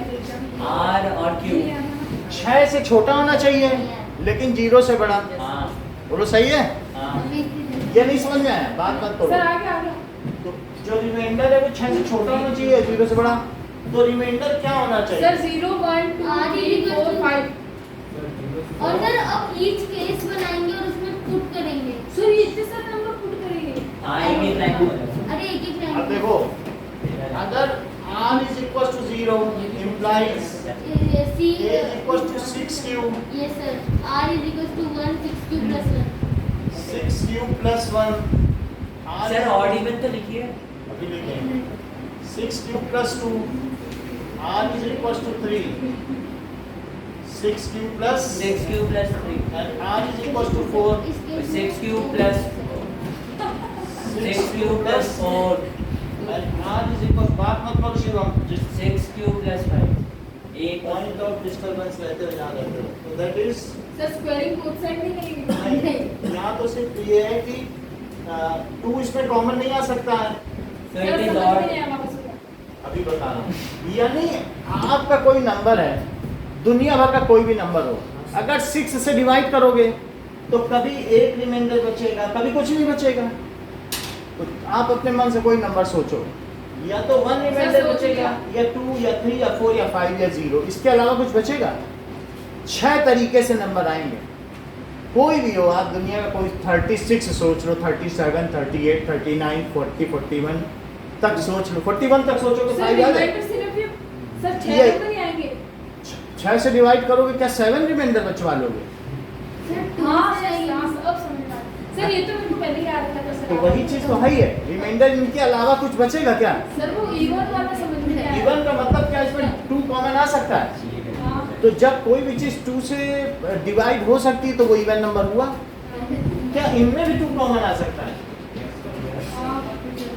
r और q 6 से छोटा होना चाहिए लेकिन 0 से बड़ा. हाँ बोलो सही है? हाँ अभी इसी- ये नहीं समझ में आया? बात मत सर करो. आगे आगे। तो जो रिमाइंडर है वो 6 से छोटा होना चाहिए, 0 से बड़ा. तो रिमाइंडर क्या होना सर चाहिए? 0 1 2 3 4 5। और सर अब ईच केस बनाएंगे और उसमें पुट करेंगे। सर ये इतने सारे नंबर पुट करेंगे। हाँ एक एक लाइन में अरे एक एक अब देखो, अगर r is equals to 0 implies सी a is equals to 6 cube, ये sir r is equals to 1 6 cube plus 1 6 cube plus 1. r sir odd even तो लिखिए. अभी लिखेंगे 6 cube plus 2. r is equals to 3. 6 cube plus 6 cube plus 3 and r is equals to 4. 6 cube plus 6 cube plus 4 and r is equals, बात मत करो Shivam, 6 cube plus 5 एक point of disturbance रहते हो, याद रखते हो. तो that is sir squaring both side नहीं करेंगे। यहाँ तो सिर्फ ये है कि 2 इसमें कॉमन नहीं आ सकता है. so सर it is समझ में odd. नहीं आया वापस बोलो। अभी बता रहा हूँ. यानी आपका कोई नंबर है, दुनिया भर का कोई भी नंबर हो, अगर 6 से डिवाइड करोगे तो कभी एक रिमाइंडर बचेगा, कभी कुछ नहीं बचेगा. तो आप अपने मन से कोई नंबर सोचो, या तो 1 रिमाइंडर सोच बचेगा, या 2 या 3 या 4 या 5 या 0. इसके अलावा कुछ बचेगा? 6 तरीके से नंबर आएंगे, कोई भी हो. आप दुनिया का कोई 36 सोच लो, 37 38 39 40 41 तक सोच लो. 41 तक सोचो तो सर 5 आ जाए. रिमाइंडर सिर्फ ये सर 6 ये- नंबर ही आएंगे। 6 से डिवाइड करोगे, क्या 7 रिमाइंडर बचवा लोगे? सर हाँ 2 सर से यहाँ से अब समझ में आया। सर ये तो मेरे को पहले ही आ रहा था सर। तो वही चीज तो है ही है. रिमाइंडर इनके अलावा कुछ बचेगा क्या? सर वो इवन वाला समझ में आया। इवन का मतलब क्या, इसमें 2 कॉमन आ सकता है. हाँ। तो जब कोई भी चीज 2 से डिवाइड हो सकती है तो वो इवन नंबर हुआ. क्या इनमें भी 2 कॉमन आ सकता है? हाँ।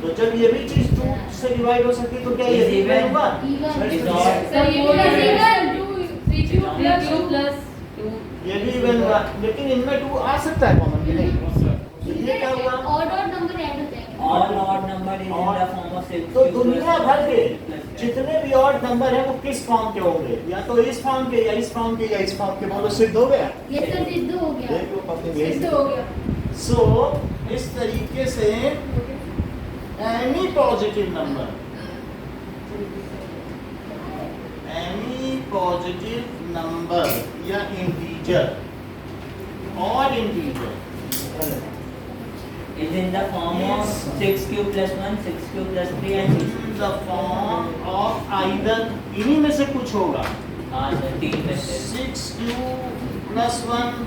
तो जब ये भी चीज 2 से डिवाइड हो सकती है तो क्या ये Is इवन even? हुआ? Even. Is odd. सर ये Four भी इवन। 3 cube plus 2। ये भी इवन हुआ, लेकिन इनमें 2 आ सकता है कॉमन भी नहीं. तो ये क्या हुआ? ऑड ऑड नंबर ऐड हो जाएंगे। all odd number is in the form of 6 तो cube दुनिया plus भर के 1 plus 5. जितने भी ऑड नंबर है वो किस फॉर्म के होंगे? या तो इस फॉर्म के, या इस फॉर्म के, या इस फॉर्म के. बोलो सिद्ध हो गया. ये सर सिद्ध हो गया। देख लो अपनी सिद्ध लेस. हो गया। सो इस तरीके से any positive number, any positive number या इंटीजर, और integer is in the form of 6 cube plus 1 6 cube plus 3 and 6 in the form of either, इन्हीं में से कुछ होगा. हाँ सर 3 में से 6 क्यूब प्लस 1,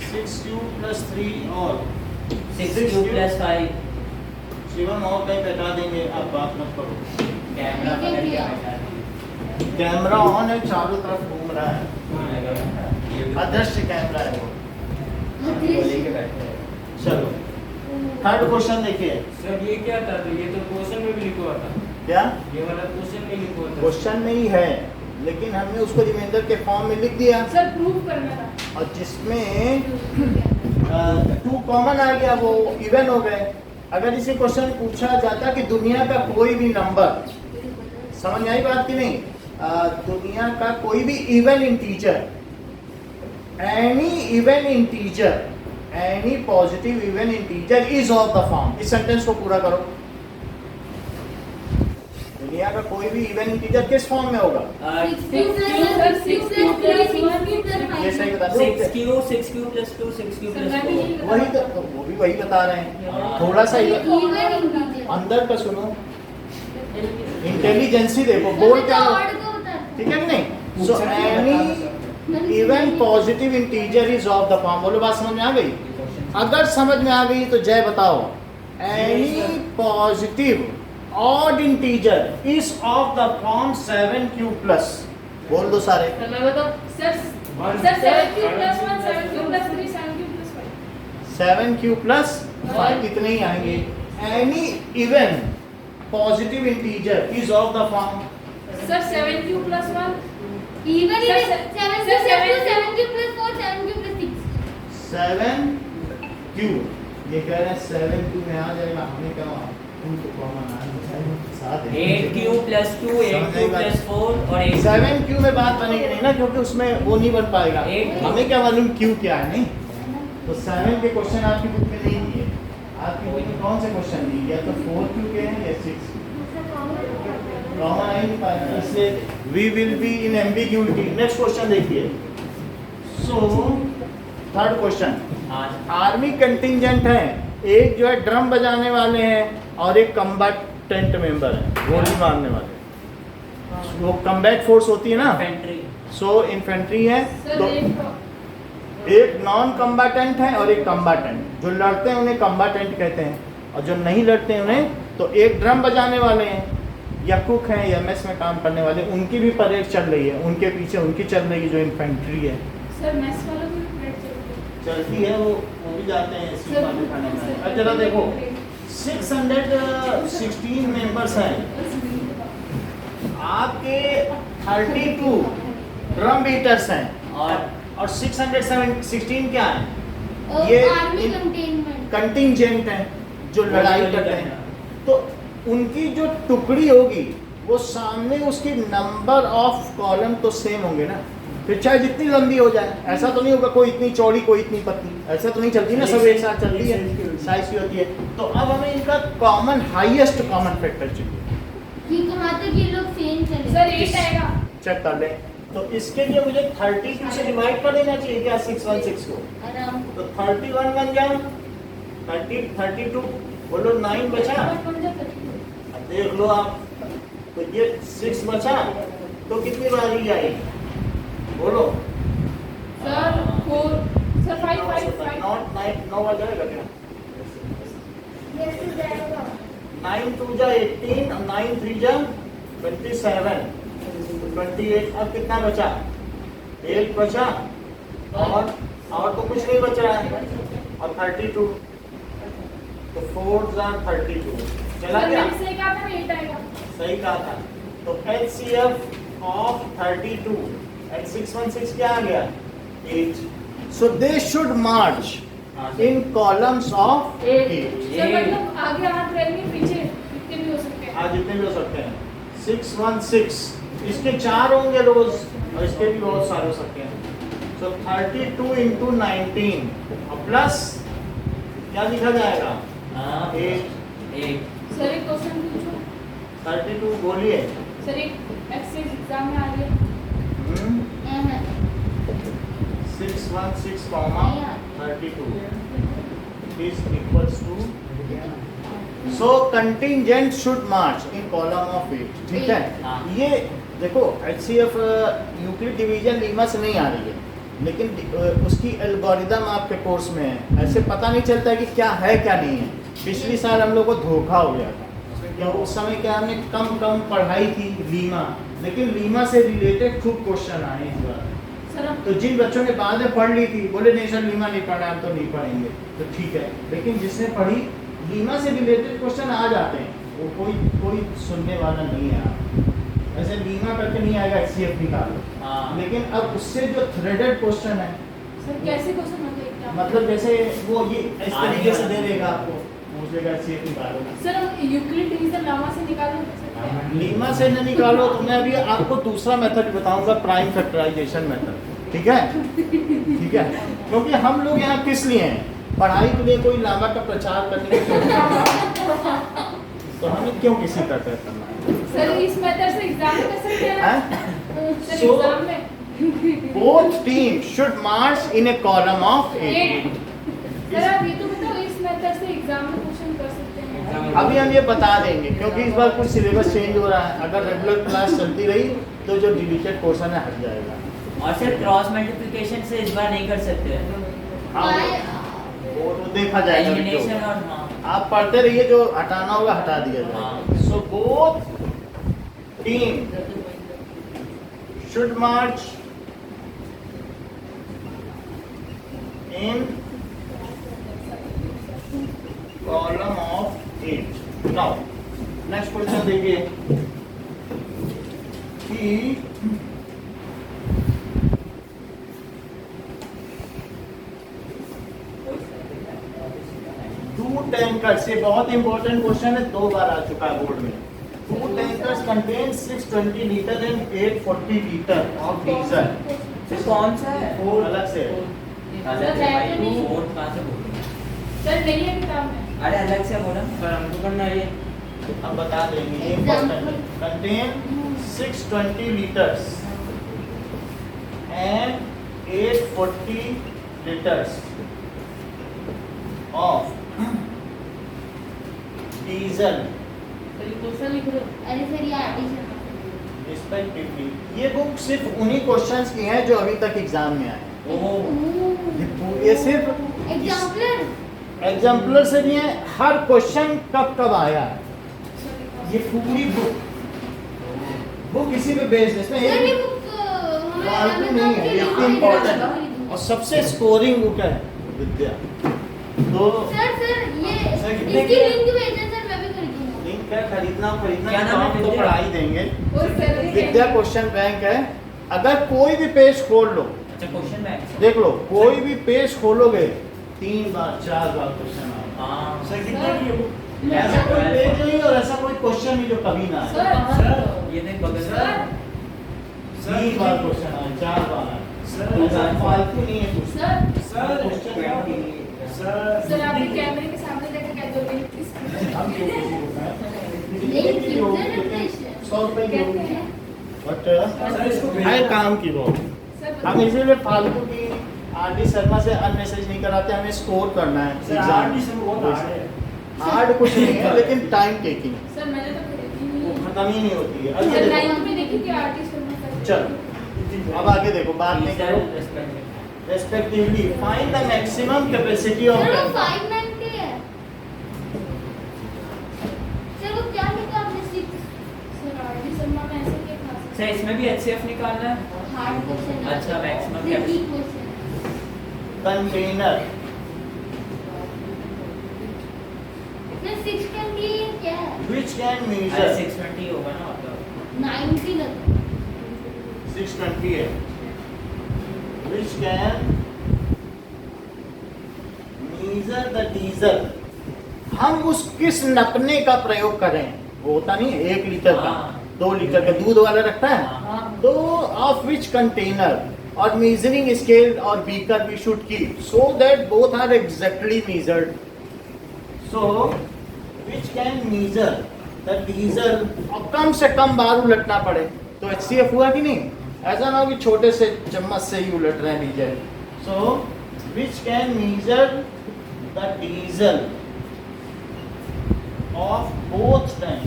6 क्यूब प्लस 3 और 6 cube plus 5 शिवम और कहीं बैठा देंगे. आप बात मत करो. कैमरा पकड़ के बैठा दिया. कैमरा ऑन है, चारों तरफ घूम रहा है, अदृश्य कैमरा है वो. वो लेके बैठे हैं. चलो थर्ड क्वेश्चन देखिए. सर ये क्या था? तो ये तो क्वेश्चन में भी लिखा हुआ था। क्या ये वाला क्वेश्चन में लिखा हुआ था। क्वेश्चन में ही है, लेकिन हमने उसको रिमाइंडर के फॉर्म में लिख दिया, सर प्रूव करना था। और जिसमें 2 कॉमन आ गया वो इवन हो गए. अगर इसे क्वेश्चन पूछा जाता कि दुनिया का कोई भी नंबर, समझ में आई बात की नहीं? दुनिया का कोई भी even integer, any even integer, any positive even integer is of the form. इस सेंटेंस को पूरा करो. दुनिया का कोई भी इवन इंटीजर किस फॉर्म में होगा? 6 cube plus 6 cube plus 6 cube plus 5 ये सही बता दो. 6 cube plus 2 6 cube plus 4 वही तो, वो भी वही बता रहे हैं. थोड़ा सा इवन इंटीजर। अंदर का सुनो, इंटेलिजेंसी देखो. बोल क्या ऑड को बता ठीक है कि नहीं? So any even positive integer is of the form, बोलो बात समझ में आ गई? अगर समझ में आ गई तो जय बताओ। Any positive odd integer is of the form 7q plus, बोल दो सारे। सर मैं बताऊं sir 7q plus 1 7q plus 3 7q plus 5 7q plus 5 कितने ही आएंगे? Any even positive integer is of the form sir 7q plus 1 Even Sir, if sir, 7q plus 4, 7q plus 6. 7q, ये कह रहे हैं 7q में आ जाएगा, हमने कहा उनको कॉमन आ साथ है 8q plus 2 8q plus 4 और 8 7q में बात बनेगी नहीं ना, क्योंकि उसमें वो नहीं बन पाएगा। 8Q हमें क्या मालूम q क्या है, नहीं? तो 7 के क्वेश्चन आपकी बुक में नहीं दिए। आपकी बुक में कौन से क्वेश्चन दिए? या तो 4q के हैं या 6 कॉमन आ ही नहीं पाएगा, इसलिए we will be in ambiguity. Next question देखिए। So third question, army contingent है, एक जो है ड्रम बजाने वाले हैं और एक कम्बैटेंट मेंबर है, गोली मारने वाले। वो कम्बैट फोर्स होती है ना, इन्फेंट्री। सो इन्फेंट्री है, सर तो एक नॉन कम्बैटेंट है और एक कम्बैटेंट। जो लड़ते हैं उन्हें कम्बैटेंट कहते हैं, और जो नहीं लड़ते हैं उन्हें, तो एक ड्रम बजाने वाले हैं या कुक हैं या मेस में काम करने वाले, उनकी भी परेड चल रही है, उनके पीछे उनकी चल रही है जो इन्फेंट्री है। सर मैथ्स वालों को भी परेड चलती है, वो भी जाते हैं इसी सर, खाने खाने में। अब जरा देखो 616 मेंबर्स हैं, आपके 32 ड्रम बीटर्स हैं और 616 क्या है? ये आर्मी कंटेनमेंट कंटिंजेंट है जो लड़ाई करते हैं। तो उनकी जो टुकड़ी होगी वो सामने उसकी नंबर ऑफ कॉलम तो सेम होंगे ना, फिर चाहे जितनी लंबी हो जाए। ऐसा तो नहीं होगा कोई इतनी चौड़ी कोई इतनी पतली, ऐसा तो नहीं चलती ना, सब एक साथ चलती है, साइज की होती है। तो अब हमें इनका कॉमन हाईएस्ट कॉमन फैक्टर चाहिए कि कहाँ तक ये लोग सेम चले। सर 8 आएगा। चेक कर ले। तो इसके लिए मुझे 32 से डिवाइड कर देना चाहिए क्या 616 को? आराम तो 31 बन गया, 32 बोलो 9 बचा। अब देख लो आप, तो ये 6 बचा, तो कितनी बारी आएगी बोलो? सर 4 सर 5 5 5 नॉट 9 आ जाएगा क्या? यस हो जाएगा। 9 2 जा 18, 9 3 जा 27, 28। अब कितना बचा? 8 बचा, और तो कुछ नहीं बच रहा है, और 32, तो 4 जा 32 चला सर क्या? मैंने सही कहा था 8 आएगा। सही कहा था। तो HCF ऑफ 32 एंड 616 क्या आ गया? 8। So they should march in columns of 8। Sir मतलब आगे 8 रहेंगे, पीछे कितने भी हो सकते हैं। आज जितने भी हो सकते हैं। 616 इसके 4 होंगे रोज, और इसके भी बहुत सारे हो सकते हैं। सो 32 इंटू 19 और प्लस क्या लिखा जाएगा? 8। सर एक क्वेश्चन पूछो। 32 बोलिए। सर एक एक्सेस एग्जाम में आ रही है। 616 comma 32 is equals to, so contingent should march in column of 8। ठीक है, ये देखो HCF यूक्लिड डिवीजन लीमा से नहीं आ रही है, लेकिन उसकी एल्गोरिदम आपके कोर्स में है। ऐसे पता नहीं चलता है कि क्या है क्या नहीं है। पिछली साल हम लोग को धोखा हो गया था, क्या उस समय क्या हमने कम पढ़ाई थी लीमा, लेकिन लीमा से रिलेटेड खूब क्वेश्चन आए इस बार। तो जिन बच्चों ने बाद में पढ़ ली थी बोले नहीं सर लीमा नहीं पढ़ा, हम तो नहीं पढ़ेंगे, तो ठीक है। लेकिन जिसने पढ़ी लीमा से रिलेटेड क्वेश्चन आ जाते हैं, वो कोई सुनने वाला नहीं है। आप ऐसे लीमा करके नहीं आएगा HCF निकालो, लेकिन अब उससे जो थ्रेडेड क्वेश्चन है, सर कैसे क्वेश्चन होते हैं क्या? मतलब जैसे वो ये इस तरीके से दे देगा आपको, पूछेगा HCF निकालो। सर हम यूक्लिड डिवीजन लामा से निकालो लीमा से न निकालो तो मैं अभी आपको दूसरा मेथड बताऊंगा, प्राइम फैक्टराइजेशन मेथड। ठीक है, ठीक है, क्योंकि हम लोग यहाँ किस लिए हैं? पढ़ाई के लिए, कोई लामा का प्रचार करने के लिए। तो हमें क्यों किसी का तय करना है? सर इस मेथड से एग्जाम में कर सकते हैं। सर So- एग्जाम में Both teams should march in a column of 8। Sir आप ये तो बताओ इस मेथड से एग्जाम में क्वेश्चन कर सकते हैं। अभी हम ये बता देंगे क्योंकि इस बार कुछ सिलेबस चेंज हो रहा है। अगर रेगुलर क्लास चलती रही तो जो डिलीटेड पोर्शन है हट जाएगा। और सिर्फ क्रॉस मल्टीप्लिकेशन से इस बार नहीं कर सकते। हाँ, वो तो देखा जाएगा वीडियो। एलिमिनेशन और हाँ आप पढ़ते रहिए, जो हटाना होगा हटा दिया जाएगा। हाँ। So both team should march in column of 8. Now next question देखिए कि टू टैंकर्स, ये बहुत इंपॉर्टेंट क्वेश्चन है, 2 बार आ चुका है बोर्ड में। Two tankers contain 620 litre and 840 litre of diesel. फिर कौन सा है? अलग से अलग से भाई, फोर्थ कहाँ से बोल? सर नहीं है किताब में। अरे अलग से बोला। सर हमको करना है ये। हम बता देंगे, ये इंपॉर्टेंट है। Contain 620 litres and 840 litres of diesel तो ये क्वेश्चन लिख दो। अरे सर ये एडिशन रिस्पेक्टिवली। ये बुक सिर्फ उन्हीं क्वेश्चंस की है जो अभी तक एग्जाम में आए। ओह ये सिर्फ एग्जाम्पलर एग्जाम्पलर से नहीं है, हर क्वेश्चन कब कब आया है। ये पूरी बुक इसी पे बेस्ड है। इसमें सर ये एक बुक फालतू नहीं है, ये इम्पोर्टेंट है और सबसे स्कोरिंग बुक है विद्या। तो सर ये सर, कितने इसकी की है? लिंक भेजना सर, मैं भी खरीदूंगा। लिंक है, खरीदना क्या नाम है तो विद्या? पढ़ाई देंगे। और सर विद्या क्वेश्चन बैंक है। अगर कोई भी पेज खोल लो, अच्छा क्वेश्चन बैंक। देख लो, कोई भी पेज खोलोगे 3 बार 4 बार क्वेश्चन आएगा। हाँ सर कितने की है बुक? ऐसा कोई पेज नहीं और ऐसा कोई क्वेश्चन नहीं जो कभी ना आए। सर ये देख बगल सर 3 बार क्वेश्चन आए, 4 बार आए। ऐसा फालतू नहीं है कुछ। सर क्वेश्चन सर आपके कैमरे के सामने देखा क्या दो हम क्यों किसी को कहें? लिंक कितने की होगी? रिप्रेजेंटेशन 100 रुपए की होगी। कहते हैं बट है काम की वो। सर हम इसीलिए फालतू की आरडी शर्मा से अनमेसेज नहीं कराते, हमें स्कोर करना है एग्जाम। हार्ड कुछ नहीं है लेकिन टाइम टेकिंग, सर मैंने तो खरीदी वो नहीं। खत्म ही नहीं होती है। अब सर ये लाइन देखो, में देखी थी आर्टिस्ट करना सर। चलो अब आगे देखो, बात नहीं करो। Respectively find the maximum capacity of sir वो 590 है। सर वो क्या लिखा आपने 6 सर आर्टिस्ट शर्मा में ऐसे क्या खा सकते सर इसमें भी HCF निकालना है। हार्ड क्वेश्चन है। अच्छा, maximum tricky capacity। Question. Container. Sir 620 क्या है? Which can अरे measure 620 होगा ना मतलब। 90 लगता है। 620 है। Which can measure the diesel। हम उस किस नपने का प्रयोग करें, वो होता नहीं 1 लीटर का, हाँ। 2 लीटर का दूध वाला रखता है। हाँ। तो ऑफ विच कंटेनर और measuring scale और beaker we should keep so that both are exactly measured। So which can measure the diesel, और कम से कम बार उलटना पड़े तो HCF हुआ कि नहीं? ऐसा ना हो कि छोटे से चम्मच से ही उलट रहे हैं diesel. So which can measure the diesel of both tank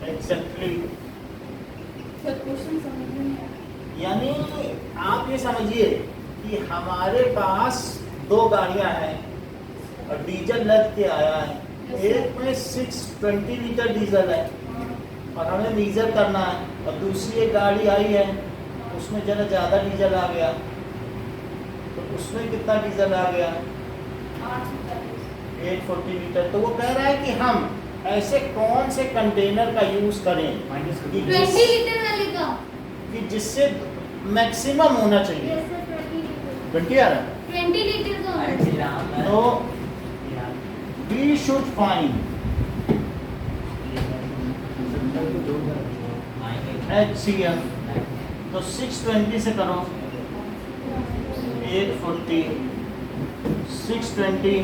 exactly। Sir question समझ में नहीं आया। यानी आप ये समझिए कि हमारे पास 2 गाड़ियां हैं और डीजल लग के आया है। एक में 620 लीटर डीजल है और हमें मीजर करना है, और दूसरी एक गाड़ी आई है उसमें जरा ज़्यादा डीजल आ गया, तो उसमें कितना डीजल आ गया? 840 लीटर। तो वो कह रहा है कि हम ऐसे कौन से कंटेनर का यूज़ करें कि 20 लीटर वाले का। कि जिससे मैक्सिमम होना चाहिए। Yes, sir, 20 litre. 20 आ रहा है। 20 लीटर का अरे होना चाहिए। चिल्लाम है। तो we should find HCF। तो 620 से करो 840 620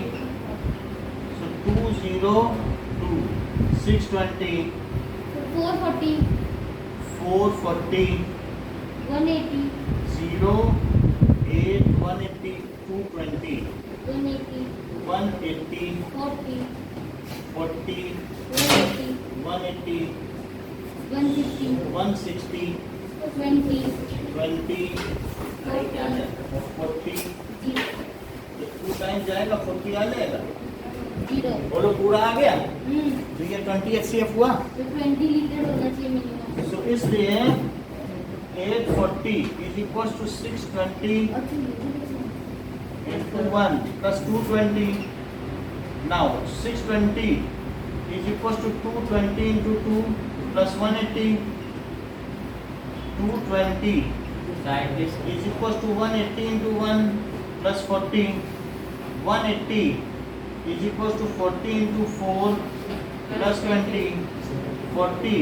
so 202 620 440 440 180 0 8 180 220 180, 180, 40, 40, 180, 180, 150, 160, 20, 20, अरे क्या है 40, 0, 2 टाइम जाएगा 40 आ जाएगा। 0. बोलो पूरा आ गया। हम्म, तो ये 20 HCF हुआ। तो 20 लीटर होना चाहिए मिनिमम. So इसलिए 840 is equals to 620 into 1 plus 220. Now 620 is equals to 220 into 2 plus 180. 220 scientist is equals to 180 into 1 plus 40. 180 is equals to 40 into 4 plus 20. 40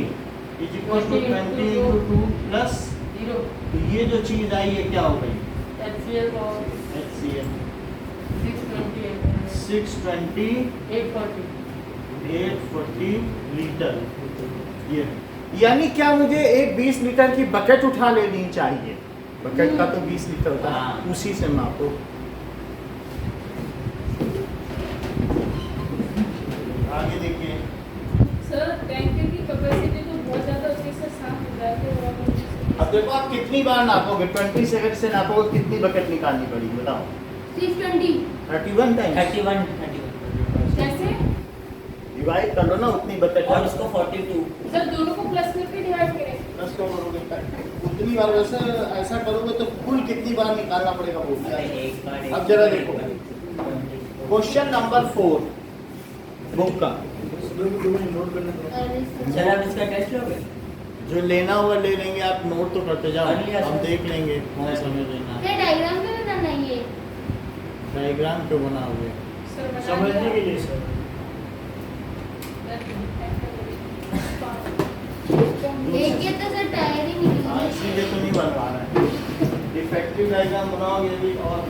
is equals to 20 into 2 plus. Zero. तो ये जो चीज आई है क्या हो गई? HCl और HCl 620, 620 840. 840 लीटर। ये यानी क्या मुझे एक 20 लीटर की बकेट उठा लेनी चाहिए? बकेट का तो 20 लीटर होता है, हाँ। उसी से मापो। आगे देखिए। सर टैंकर की कैपेसिटी तो बहुत ज़्यादा उसके से साफ हो जाती है। अब देखो आप कितनी बार नापोगे? 20 सेकंड से नापोगे, कितनी बकेट निकालनी पड़ेगी बताओ? 620. 31 टाइम्स 31 कैसे? डिवाइड कर लो ना उतनी बकेट। और इसको 42 सर दोनों को प्लस करके डिवाइड करें। प्लस क्यों करोगे? उतनी बार वैसे ऐसा करोगे तो कुल कितनी बार निकालना पड़ेगा वो भी अरे आएगा। एक बार अब जरा देखो। क्वेश्चन नंबर 4 बुक का अरे सर आप इसका टेस्ट लोगे जो लेना हुआ ले लेंगे, आप नोट तो करते जाओ, कर लिया हम सर। देख लेंगे कौन सा में लेना है। क्या डायग्राम में बनाना है ये? डायग्राम क्यों बनाओगे? सर बना समझने दिया। के लिए सर। एक के तो सर टायर ही हाँ निकली. इसीलिए तो नहीं बनवा रहा है। डिफेक्टिव डायग्राम बनाओगे भी और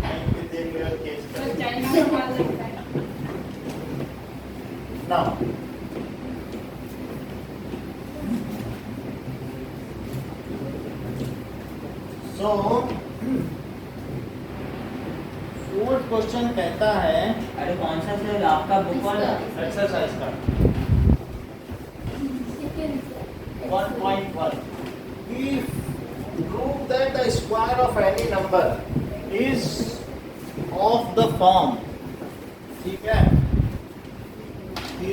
टाइम पे देख लेगा केस सर कर। चाइना का माल लगता है। नाउ सो फोर्थ क्वेश्चन कहता है अरे कौन सा सर आपका बुक वाला एक्सरसाइज का 1.1 if prove that the square of any number is of the form, ठीक है कि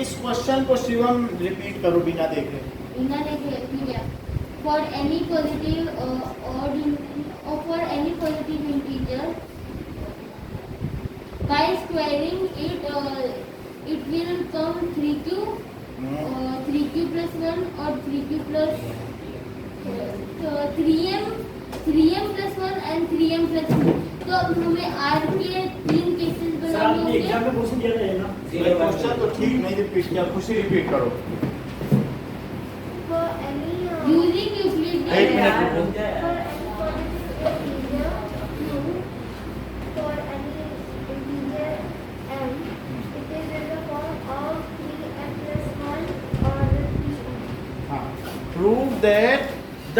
इस क्वेश्चन को शिवम रिपीट करो बिना देखे। बिना देखे ठीक है. For any positive or for any positive integer, by squaring it, it will come 3q, 3q plus 1 or 3q plus 3m plus 1 and 3m plus 2. तो अब हमें r के 3 केसेस सर आपने एग्जाम बनाने में क्वेश्चन दिया था ये ना? क्वेश्चन तो ठीक नहीं रिपीट किया, खुद ही रिपीट करो। for any using Euclid. एक मिनट यार, रुको। रुक जा For यार। any positive integer q, for any integer m, it is in the form of 3m plus 1 or 3m. हाँ prove that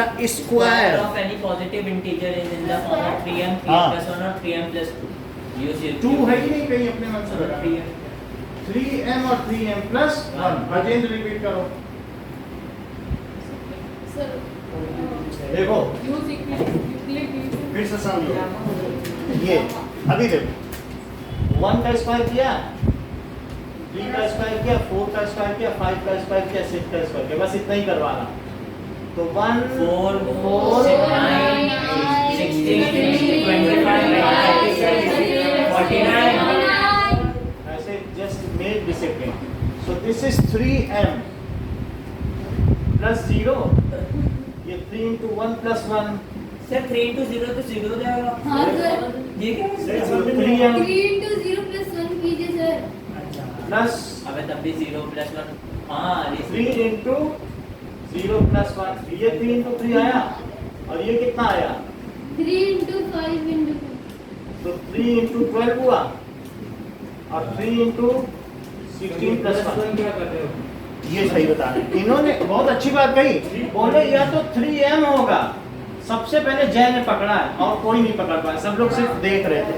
the Square square of any positive integer is in the form of 3m, 3 हाँ। plus 1 or 3m plus 2. Use it. 2 है ही नहीं, कहीं अपने मन से लगा। 3m और 3m plus 1 भजेंद्र रिपीट करो। सर देखो यूज यूक्लिड फिर से समझो, ये अभी देखो 1 का स्क्वायर किया, 3 का स्क्वायर किया, 4 का स्क्वायर किया, 5 का स्क्वायर किया, 6 का स्क्वायर किया, बस इतना ही करवाना। तो 1 4 4 9 16 25 49 ऐसे just make discipline. So this is 3m plus 0. ये 3 into 1 plus 1. सर 3 into 0 तो 0 जाएगा। हाँ सर. ये क्या है? So 3m 3 into 0 plus 1 कीजिए सर. plus अबे तब भी 0 plus 1 हाँ 3 into 0 plus 1. ये 3 into 3 आया और ये कितना आया? 3 into 5 into 2. तो 3 into 12 हुआ और 3 into 16 plus 1. क्या कर रहे हो? ये सही बता रहे हैं। इन्होंने बहुत अच्छी बात कही, बोले या तो 3m होगा सबसे पहले जय ने पकड़ा है और कोई नहीं पकड़ पाया, सब लोग सिर्फ देख रहे थे।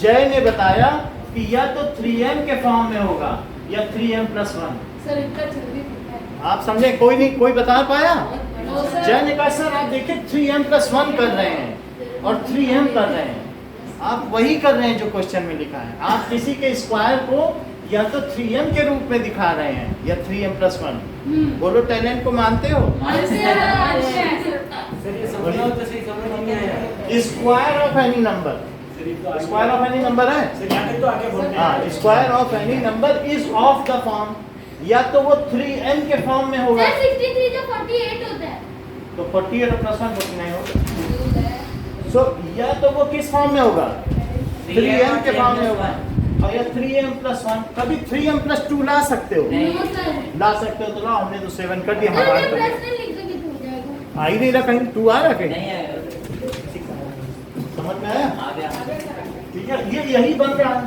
जय ने बताया कि या तो 3m के फॉर्म में होगा या 3m+1। सर इतना जल्दी पता है। आप समझे? कोई नहीं, कोई बता पाया? No sir. जय ने कहा सर आप देखिए 3m+1 कर रहे हैं और 3m कर रहे हैं, आप वही कर रहे हैं जो क्वेश्चन में लिखा है। आप किसी के स्क्वायर को या तो 3m के रूप में दिखा रहे हैं या 3m+1। बोलो टैलेंट को मानते हो? सर ये समझना हो तो सही समझ नहीं आया। Square of any number, square of any number है, तो आगे बोलते हाँ, square of any number is of the form, या तो वो 3m के फॉर्म में होगा सर 63 जो 48 होता है। तो 48 और +1 49 होगा। सो या तो वो किस फॉर्म में होगा? 3m के फॉर्म में होगा और या 3m+1। कभी 3m+2 ला सकते हो? No sir. ला सकते हो तो लाओ, हमने तो 7 कर दिया सर हमारे ये तो। प्लस में लिख दोगे तो हो जाएगा। आ ही नहीं रहा कहीं, 2 आ रहा कहीं, नहीं आएगा। समझ में आया? आ गया। ठीक है, ये यही बन रहा है।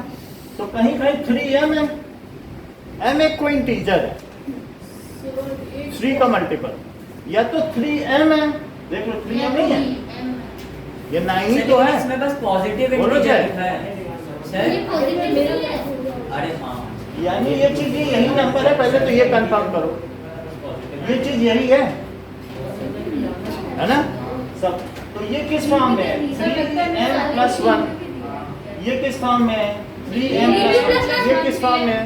तो कहीं कहीं 3m है, m एक कोई इंटीजर है, 3 का मल्टीपल, या तो 3m है, देख लो 3m नहीं है, ये 9 ही तो है। इसमें बस पॉजिटिव बोलो इंटीजर जय। लिखा है ये सर। पॉजिटिव नहीं है। अरे हाँ, यानी ये चीज यही नंबर है, पहले तो ये कंफर्म करो, ये चीज यही है ना सब। तो ये किस फॉर्म में है? 3m+1। ये किस फॉर्म में है? 3m+1। ये किस फॉर्म में है?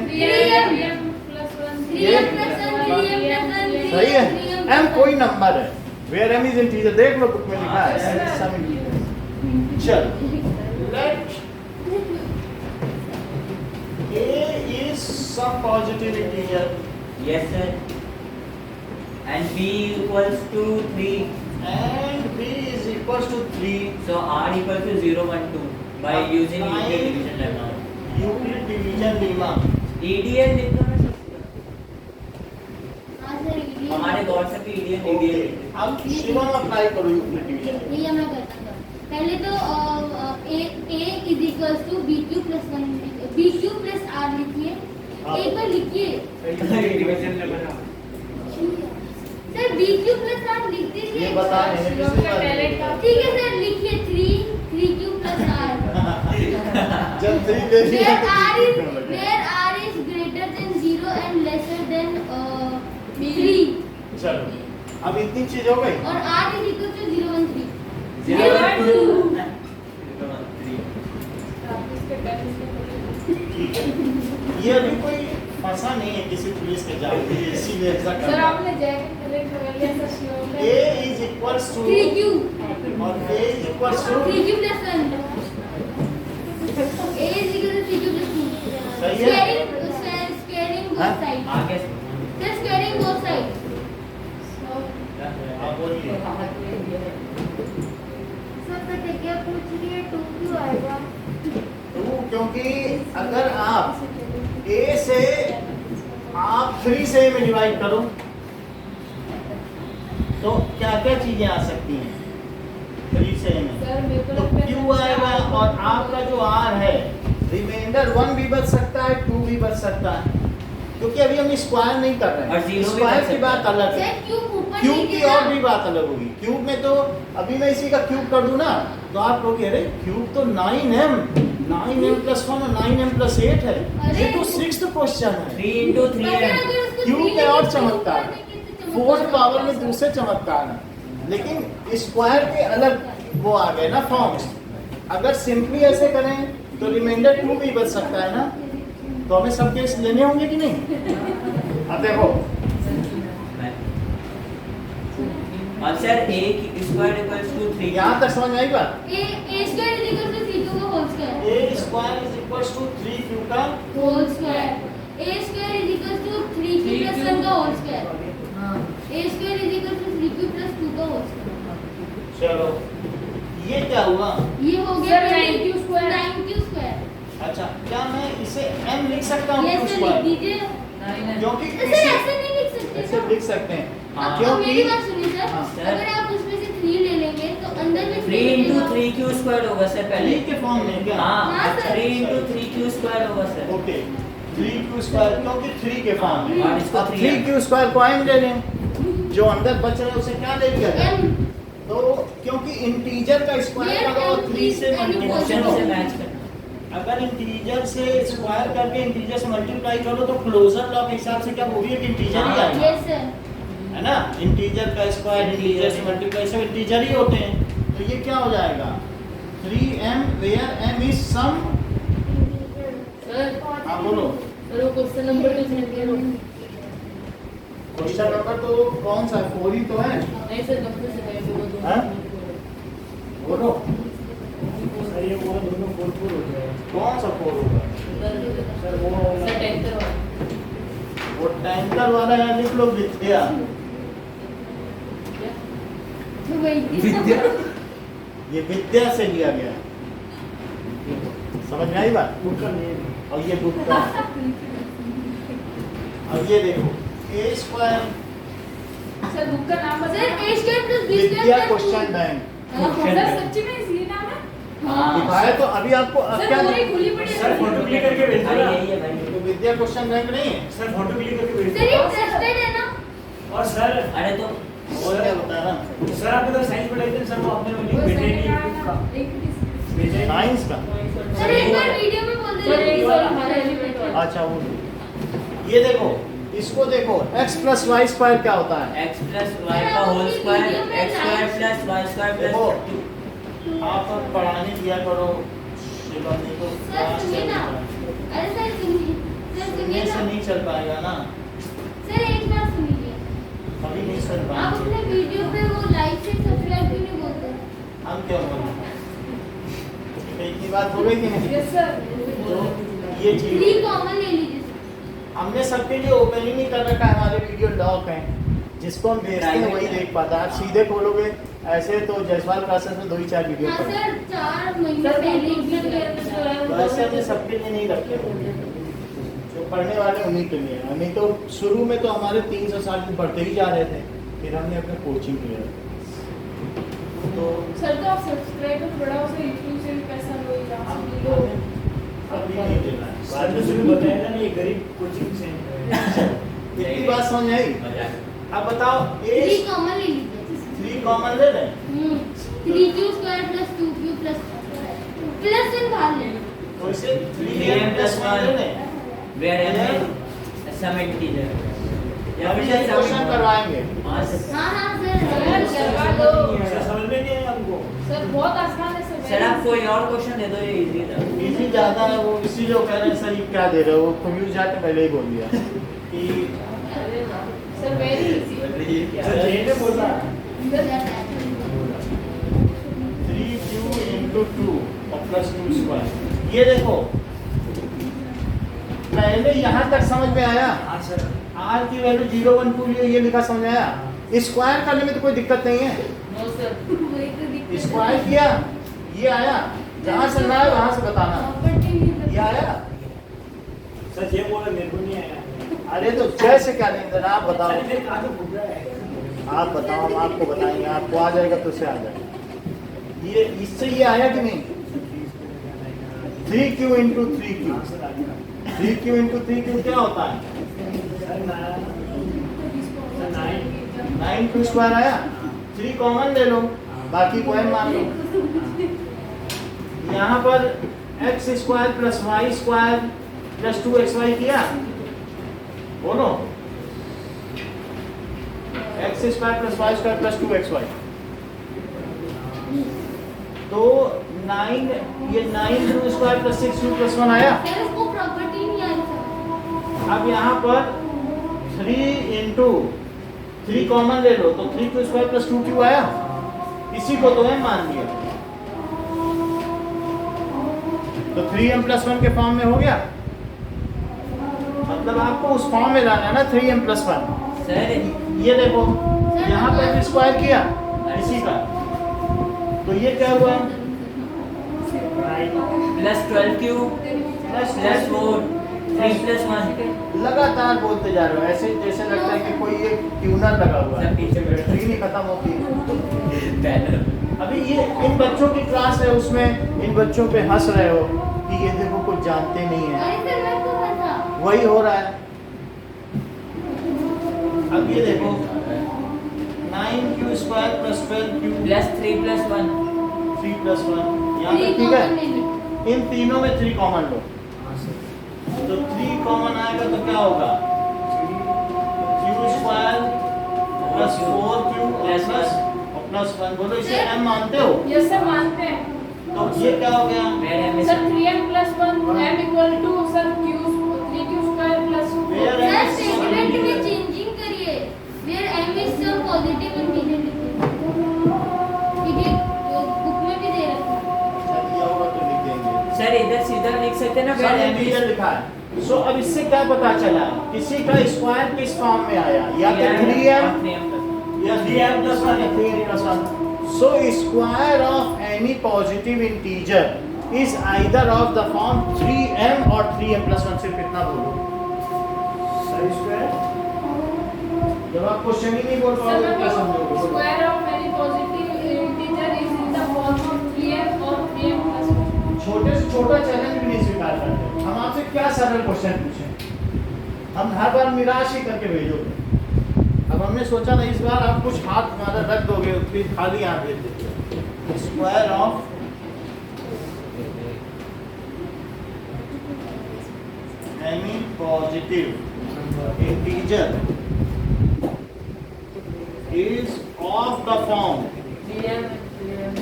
3m+1 सही है। m कोई नंबर है, वेयर m इज इंटीजर, देख लो बुक में लिखा है सम इंटीजर। चल, let a is some positive integer yes sir. And b equals to 3, and b is equals to 3। so r equals to 0, 1, 2 by using Euclid division lemma। Euclid division lemma. EDN लिखना है sir. हां sir ये हमारे गौर से भी EDN okay, EDN। अब Shivam apply करो Euclid division. ये मैं करता हूं। पहले तो a is equals to bq + 1 bq + r लिखिए। हाँ। एक बार लिखिए डिवीजन में बना। सर bq + r लिख दीजिए। ये बता रहे हैं पिछली बार। ठीक है सर, लिखिए 3q + r जब 3 ले लिया where r is greater than 0 and lesser than 3 चलो, अब इतनी चीज हो गई। और r is equal to 0, 1, 3 0, 1, 2 ठीक है, ये अभी कोई फंसा नहीं है किसी पुलिस के जाल में, इसीलिए ऐसा कर सर रहा है। आपने जैकेट कलेक्ट कर लिया sir sure a is equals to 3q और a is equals to 3q + 1 a is equal to 3q + 2 सही है? squaring हाँ? both sides आगे sir squaring both sides आप बोलिए। सर प्रतिज्ञा पूछ रही है 2q आएगा 2 क्योंकि अगर आप a से आप 3 से में डिवाइड करो तो क्या क्या चीजें आ सकती हैं 3 से में? सर मेरे को तो लगता है Q आएगा और आपका जो R है रिमाइंडर 1 भी बच सकता है, 2 भी बच सकता है, क्योंकि अभी हम स्क्वायर नहीं कर रहे और हैं। zero भी स्क्वायर बच की सकता बात अलग है, सर क्यूब ऊपर क्यूब नीचे की और ना। भी बात अलग होगी। क्यूब में तो अभी मैं इसी का क्यूब कर दूं ना तो आप कहोगे अरे क्यूब तो 9m + 1 और 9m + 8 है, ये तो 6th क्वेश्चन है। 3 × 3 अगर है। उसको क्यूब 3 में और लिखें तो चमत्कार ऊपर देखें तो चमत्कार फोर्थ पावर में होगा। दूसरे चमत्कार है, लेकिन स्क्वायर के अलग वो आ गए ना फॉर्म्स। अगर सिंपली ऐसे करें तो रिमाइंडर 2 भी बच सकता है ना, तो हमें सब केस लेने होंगे कि नहीं? अब देखो अब sir a square equals to 3। यहाँ तक समझ में आई बात? a square is equal to 3q का whole square a square is equals to 3q का whole square a square is equal to 3q + 1 का whole square a square is equal to 3q + 2 का whole square। चलो ये क्या हुआ? ये हो गया sir 9q square। 9q square अच्छा, क्या मैं इसे m लिख सकता हूँ ये q ऐसे लिख स्क्वायर? दीजिए। क्योंकि सर इसे ऐसे नहीं लिख सकते ऐसे ना। लिख सकते हैं हाँ। अब मेरी बात क्योंकि सुनिए हाँ। सर, अगर आप उसमें से 3 ले लेंगे तो अंदर में 3 × 3q² होगा सर पहले। 3 के फॉर्म में क्या? हाँ, हाँ, सर। 3 × 3q² होगा सर। ओके, 3q स्क्वायर क्योंकि 3 के फॉर्म में। और इसको अब 3 है। 3q स्क्वायर को m ले लें, जो अंदर बच रहा है उसे क्या ले लिया जाए? m तो क्योंकि इंटीजर का स्क्वायर करो और 3 से क्वेश्चन मल्टीप्लाई से मैच करना। अगर इंटीजर से स्क्वायर करके इंटीजर से मल्टीप्लाई करो तो क्लोजर लॉ के हिसाब से क्या वो भी एक इंटीजर ही आएगा, Yes, sir. है ना। इंटीजर का स्क्वायर इंटीजर से मल्टीप्लाई सब इंटीजर ही होते हैं। तो ये क्या हो जाएगा 3m where m is some. Sir हाँ बोलो। सर वो क्वेश्चन नंबर 2 मिल गया। क्वेश्चन नंबर तो कौन सा 4 ही तो है। नहीं सर डॉक्टर से गए थे वो दो। हाँ? बोलो सर ये वो दोनों 4 हो गए। कौन सा 4 होगा। सर वो सर टेंथ वाला। वो टैंकर वाला है लिख लो विद्या। ये विद्या से लिया गया, समझ में आई बात। बुक का नहीं और ये बुक का अब ये देखो ए स्क्वायर सर बुक का नाम Sir, बताइए। A square plus B square Vidya plus question 2. Bank sir सच्ची में इसलिए नाम है? हाँ। दिखाया तो अभी आपको अब सर क्या पूरी खुली पड़ी है। सर फोटो क्लिक करके भेज भाई दो ना। यही है भाई। तो विद्या क्वेश्चन बैंक नहीं है। सर फोटो क्लिक करके भेज Sir, ये दो। trusted है ना? और सर अरे तो और क्या बता रहा सर आपने तो साइंस पढ़ाई थी सर वो आपने वो लिंक भेजे सर नहीं क्या बुक का है? एक किस- भेजे नहीं। साइंस का। Sir, एक बार वीडियो में बोल सर एक दे। बार हमारा एलिमेंट वाला। अच्छा वो ये देखो इसको देखो x प्लस वाई स्क्वायर क्या होता है। x प्लस वाई का whole square x square plus Y square देखो प्लस 2। आप पढ़ाने दिया करो शिवानी को Sir, क्लास सुनिए ना। चल अरे सर सुनिए। सर सुनिए से ना। नहीं चल पाएगा ना, सर एक बार सुनिए। अभी नहीं चल आप पाएगा। अपने वीडियो पे वो लाइक से सब्सक्राइब क्यों नहीं बोलते? हम क्यों बोलें इतनी बात हो गई कि नहीं। Yes sir. तो ये 3 चीज कॉमन ले लीजिए। हमने सबके लिए ओपन ही नहीं कर रखा है, हमारे वीडियो लॉक हैं, जिसको हम भेजते हैं वही देख पाता है। आप सीधे खोलोगे ऐसे तो जयसवाल क्लासेस में 2 ही 4 वीडियो हाँ पड़े सर 4 महीने सर पहले पहले के अंदर जो है तो वो ऐसे हमने सबके लिए नहीं रखे हैं। जो पढ़ने वाले उन्हीं के लिए है। नहीं तो शुरू में तो हमारे 360 दिन पढ़ते ही जा रहे थे, फिर हमने अपने कोचिंग लिया। तो सर तो आप सब्सक्राइबर बढ़ाओ सर यूट्यूब से भी पैसा लो यहाँ से भी लो। अभी नहीं देना है। सर ने शुरू बताया था ना ये गरीब कोचिंग से इतनी बात समझ आई। अब बताओ 3 कॉमन ले लीजिए। 3 कॉमन ले लें 3q square plus 2q plus plus इन बाहर ले लो। तो इसे 3m plus 3m ले लें। where m is some integer। या अभी फिर ये क्वेश्चन करवाएंगे। हाँ हाँ हाँ सर सर। करवा दो। सर समझ में नहीं आया हमको। सर बहुत आसान है सर। सर आप कोई और क्वेश्चन दे दो, ये इजी था। इजी ज्यादा है वो, इसीलिए वो कह रहे हैं सर ये क्या दे रहे हो। वो कंफ्यूज जाके पहले ही बोल दिया कि अरे वाह। Sir very easy. Sir Jai ने बोला 3q into 2 और प्लस 2 स्क्वायर। ये देखो पहले यहाँ तक समझ में आया। हाँ सर r की वैल्यू 0 1 2 लिए ये लिखा समझ आया। स्क्वायर करने में तो कोई दिक्कत नहीं है। No sir. वही तो दिक्कत है। स्क्वायर किया ये आया, जहाँ से ना आया वहाँ से बताना प्रॉपर्टी नहीं ये पता। आया। सर ये बोला मेरे को नहीं आया। अरे तो जैसे क्या नहीं देना आप बताओ। सर मेरे कान में घूम रहा है। आप बताओ हम आपको बताएंगे, आपको आ जाएगा तो उससे आ जाएगा। ये इससे ये आया कि नहीं 3q into 3q। 3q into 3q क्या होता है 9q स्क्वायर आया। 3 कॉमन ले लो बाकी को m मान लो। यहाँ पर x square plus Y square plus 2xy किया, बोलो x square plus Y square plus 2xy। तो 9 ये 9q square plus 6q plus 1 आया। सर उसको प्रॉपर्टी नहीं आई सर। अब यहाँ पर 3 into 3 कॉमन ले लो तो 3q स्क्वायर प्लस 2q आया। इसी को तो m मान लिया तो 3m प्लस 1 के फॉर्म में हो गया। मतलब आपको उस फॉर्म में लाना है ना 3m प्लस 1। सर ये देखो यहाँ पर भी स्क्वायर किया इसी का, तो ये क्या हुआ प्लस 12q प्लस 4 3 प्लस 1। लगातार बोलते जा रहे हो ऐसे जैसे लगता है कि कोई एक ट्यूनर लगा हुआ है, सर पीछे बैठो। बैटरी नहीं खत्म होती। बैनर। अभी ये इन बच्चों की क्लास है उसमें इन बच्चों पे हंस रहे हो कि ये देखो कुछ जानते नहीं है, अरे सर मैं तो पता। वही हो रहा है। अब ये देखो 9 9q square plus 12q plus 3 plus 1 3 plus 1 यहाँ तक ठीक है। इन तीनों में 3 कॉमन लो, तो 3 कॉमन आएगा तो क्या होगा, q square plus 4q plus 1। बोलो इसे m मानते हो? यस सर मानते हैं। तो ये क्या हो गया, मेरे में sir 3m plus 1 m equal to sir 3q square plus 4. Where sir m is statement में चेंजिंग करिए, where m is some positive integer लिखिए, ठीक है, बुक में भी दे रखा है। अच्छा दिया होगा तो लिख देंगे। सर इधर सीधा लिख सकते हैं ना, सर वेयर इंटीजर लिखा है। सो अब इससे क्या पता चला, किसी का स्क्वायर किस फॉर्म में आया, या तो 3m या 3m plus 1 या 3m plus 1। So square of any positive integer is either of the form 3m or 3m plus 1। सिर्फ इतना बोलो, सही स्क्वायर। जब आप क्वेश्चन ही नहीं बोल सर पाओगे तो क्या मैं समझोगे? square of any positive integer is in the form of 3m or 3m plus 1. छोटे से छोटा चैलेंज भी नहीं स्वीकार करते। हम आपसे क्या सरल क्वेश्चन पूछें, हम हर बार निराश ही करके भेजोगे। अब हमने सोचा ना इस बार आप कुछ हाथ हमारा रख दोगे, प्लीज खाली यहाँ भेज दीजिए। Square of any positive integer is of the form 3m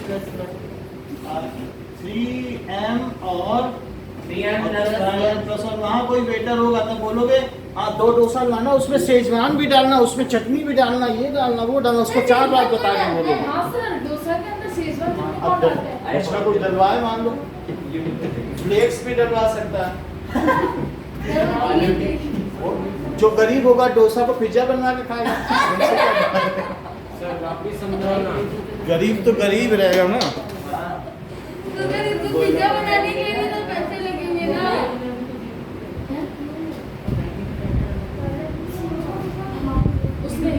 plus 3m और 3m plus 1 प्लस वहाँ कोई वेटर होगा तो बोलोगे हाँ 2 डोसा लाना, उसमें सेजवान भी डालना, उसमें चटनी भी डालना, ये डालना वो डालना, उसको 4 बार बता के बोलोगे। हाँ सर डोसा के अंदर शेजवान चटनी अब कौन डालता है? एक्स्ट्रा कुछ डलवाए मान लो, फ्लेक्स भी डलवा सकता है। जो गरीब होगा डोसा को पिज्जा बनवा के खाएगा। सर वापिस समझाओ ना। गरीब तो गरीब रहेगा ना। तो फिर इसको पिज्जा बनाने के लिए भी तो पैसे लगेंगे ना। उसमें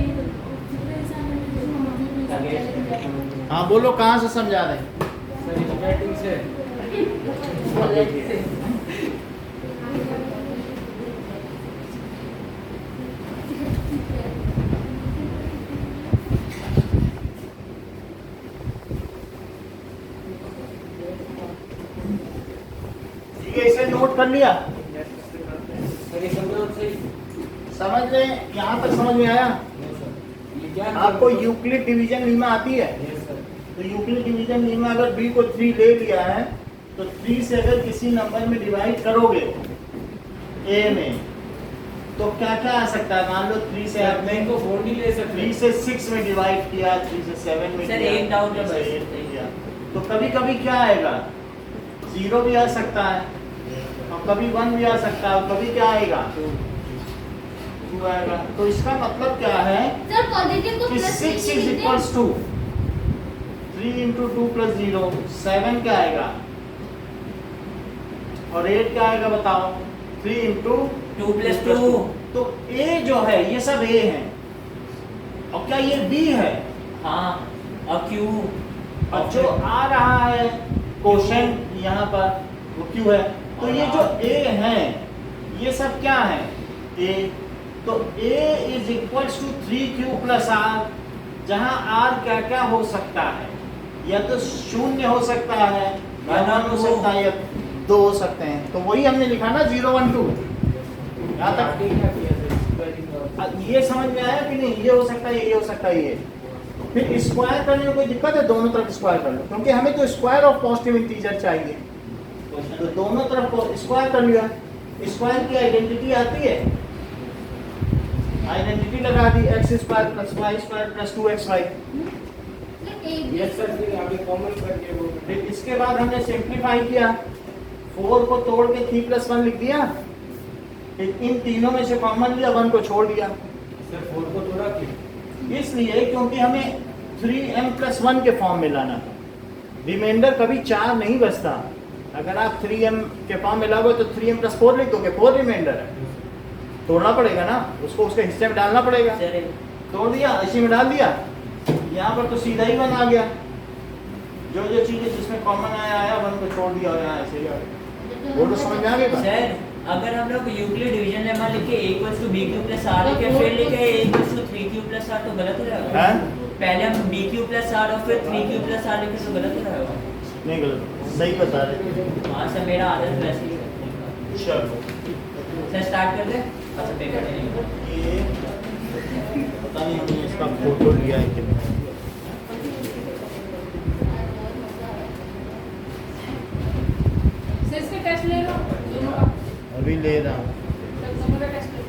हाँ बोलो कहाँ से समझा रहे हैं? सर स्टार्टिंग से ठीक है, इसे नोट कर लिया, सर ये समझाओ सही। समझ रहे हैं? यहाँ तक समझ में आया? ये क्या आपको यूक्लिड डिवीजन लीमा आती है? Yes sir. तो यूक्लिड डिवीजन लीमा अगर b को 3 ले लिया है तो 3 से अगर किसी नंबर में डिवाइड करोगे a में तो क्या क्या आ सकता है, मान लो 3 से आपने इनको 4 नहीं ले सकते। 3 से 6 में डिवाइड किया, 3 से 7 में सर, किया, एक doubt है 3 से बस। 8 में किया, तो कभी कभी क्या आएगा, 0 भी आ सकता है और कभी 1 भी आ सकता है और कभी क्या आएगा, 2 आएगा। तो इसका मतलब क्या है सर पॉजिटिव को कि plus 6 is equals to 3 into 2 plus 0, 7 क्या आएगा और 8 क्या आएगा बताओ, 3 इंटू 2 plus 2 तो a जो है ये सब a है और क्या ये b है, हाँ और q और जो आ रहा है क्वेश्चन यहाँ पर वो q है, तो ये जो a है ये सब क्या है a, तो a is equals to 3q plus r, जहाँ r क्या क्या हो सकता है, या तो 0 हो सकता है या 1 हो सकता है या 2 हो सकते हैं, तो वही हमने लिखा ना 0 1 2। यहाँ तक ये समझ में आया कि नहीं, ये हो सकता है ये हो सकता है ये। फिर स्क्वायर करने में कोई दिक्कत है, दोनों तरफ स्क्वायर कर लो, क्योंकि हमें तो स्क्वायर ऑफ पॉजिटिव इंटीजर चाहिए, तो दोनों तरफ को स्क्वायर कर लिया। स्क्वायर की आइडेंटिटी आती है, आइडेंटिटी लगा दी, X square plus Y square plus 2xy। Yes sir फिर आगे कॉमन करके वो फिर इसके बाद हमने सिंप्लीफाई किया, 4 को तोड़ के 3 प्लस 1 लिख दिया, फिर इन तीनों में से कॉमन लिया, 1 को छोड़ दिया, सर 4 को थोड़ा क्यों? इसलिए क्योंकि हमें 3m प्लस 1 के फॉर्म में लाना था। रिमाइंडर कभी 4 नहीं बचता, अगर आप 3m के फॉर्म में लाओगे तो 3m प्लस 4 लिख दोगे, 4 रिमाइंडर है, तोड़ना पड़ेगा ना उसको, उसके हिस्से में डालना पड़ेगा। सर तोड़ दिया, इसी में डाल दिया, यहाँ पर तो सीधा ही 1 आ गया, जो चीजें जिसमें कॉमन आया 1 को छोड़ दिया और यहाँ ऐसे ही आ गया। वो तो समझ में आ गई बात? सर अगर हम लोग यूक्लिड डिवीजन लेमा लिखे a = bq + r लिखे फिर लिखे a = 3q + r तो गलत हो जाएगा। हैं? पहले हम bq + r और फिर 3q + r लिखे तो गलत हो जाएगा। नहीं गलत, सही बता रहे थे। हाँ सर, मेरा आदत वैसे ही है। चलो सर स्टार्ट कर दे। अच्छा पेपर नहीं ये पता नहीं हमने इसका फोटो लिया है कि नहीं। सर इसका टेस्ट ले लो दोनों का। अभी ले रहा हूँ। सर दोनों का टेस्ट ले लो।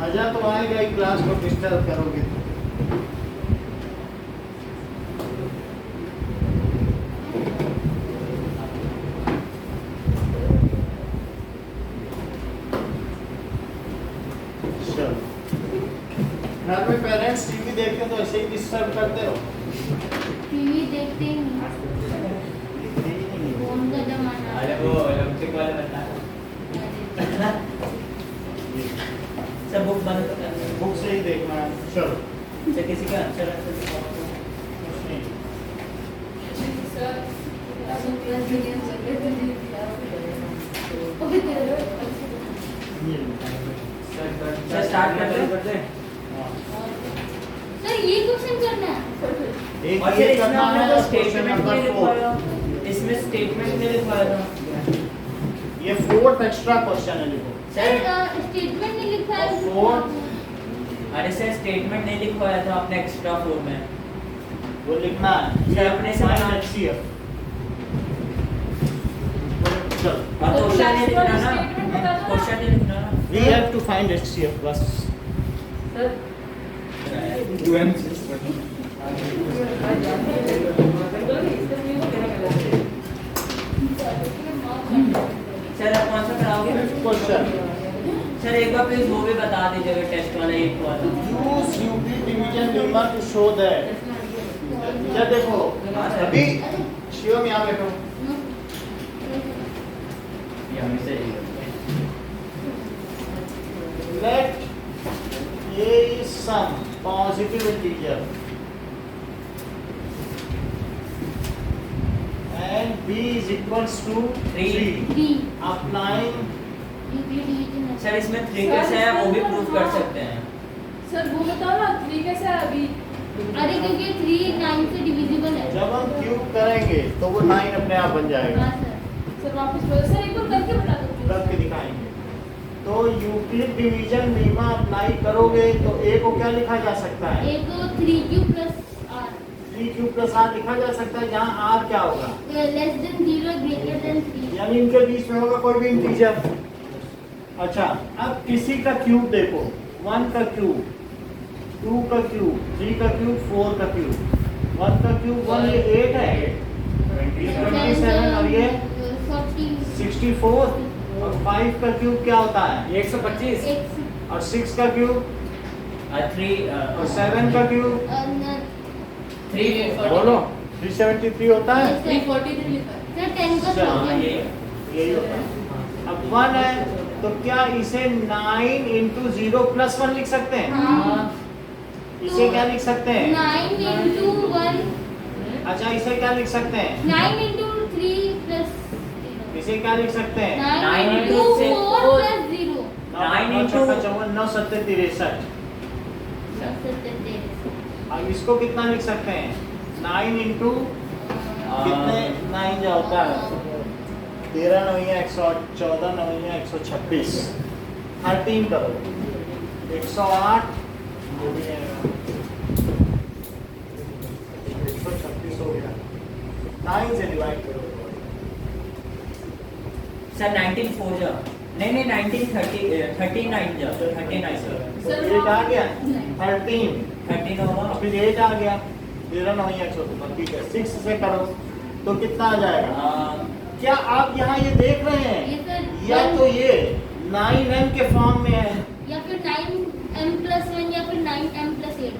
मजा तो आएगा ही, क्लास को डिस्टर्ब करोगे तो। चलो, घर में पेरेंट्स टीवी देखते हैं तो ऐसे ही डिस्टर्ब करते हो। टीवी देखते ही नहीं, देखते ही नहीं हो। फोन का जमाना अरे वो इलेक्ट्रिक वाला बता। सर बुक बंद कर दे। बुक से ही देखना है। चलो सर किसी का आंसर है? सर सर स्टार्ट कर दे। सर ये क्वेश्चन करना है। एक और ये सर इसमें करना हमने है तो और स्टेटमेंट क्वेश्चन नहीं नंबर 4। लिखवाया। इसमें स्टेटमेंट नहीं लिखवाया था। ये 4th एक्स्ट्रा क्वेश्चन है, लिखो। सर स्टेटमेंट नहीं लिखा है। और अरे सर स्टेटमेंट नहीं लिखवाया था आपने एक्स्ट्रा 4 में। वो लिखना है। सर अपने से बना। HCF। चलो, और तो क्वेश्चन नहीं last वाला लिखना ना। statement बता दो ना। क्वेश्चन नहीं लिखना ना। we have to find HCF बस। सर सर आप कौन सा कराओगे? क्वेश्चन सर एक बार प्लीज वो भी बता दीजिएगा टेस्ट वाला एक वाला। use UP division lemma to show that। क्या देखो अभी शिवम यहाँ बैठो। ये हमेशा यही है। Let A is some positive integer and B is equals to 3. 3 Applying division. Sir इसमें 3 कैसे है वो भी प्रूव कर सकते हैं। सर वो बताओ ना 3 कैसे है अभी। अरे क्योंकि 3 9 से डिविजिबल है। जब हम क्यूब करेंगे तो वो 9 अपने आप बन जाएगा। हाँ सर। सर वापस बोलो सर, एक बार करके बता दो। करके दिखाएंगे। तो यूक्लिड डिवीजन मीमा अप्लाई करोगे तो A को क्या लिखा जा सकता है? एक 3q + r 3q + r लिखा जा सकता है, जहाँ r क्या होगा? Less than 0 greater than 3। यानी इनके बीच में होगा कोई भी इंटीजर। अच्छा, अब किसी का क्यूब देखो। 1 का क्यूब, 2 का क्यूब, 3 का क्यूब, 4 का क्यूब। 1 का क्यूब 1, ये 8 है, ये 27 और ये 64। और 5 का क्यूब क्या होता है? 125। और 6 का क्यूब 3 और 7 का क्यूब 3 बोलो 373 होता है। 343 लिखा है। सर 10 का हाँ क्यूब ये यही होता है। अब 1 है तो क्या इसे 9 × 0 + 1 लिख सकते हैं? हाँ। इसे क्या लिख सकते हैं? 9 × 1 अच्छा, इसे क्या लिख सकते हैं? 9 × 3 + इसे क्या लिख सकते हैं? 9 9 × से 4 4 + 0 9 9 into- 54 9 7 63। अब इसको कितना लिख सकते हैं? 9 × कितने 9 जो होता है? 13 9 108, 14 9 126। 13 करो 108 जो भी है 136 हो गया। 9 से डिवाइड करो। सर 19 4 जा नहीं नहीं 19 39 जा 39 सर सर 8 आ गया 13 13 होगा। फिर 8 आ गया 13 9 132। ठीक है, 6 से करो तो कितना आ जाएगा? क्या आप यहाँ ये देख रहे ये हैं? सर या तो ये 9m के फॉर्म में है, या फिर 9m + 1 या फिर 9m + 8।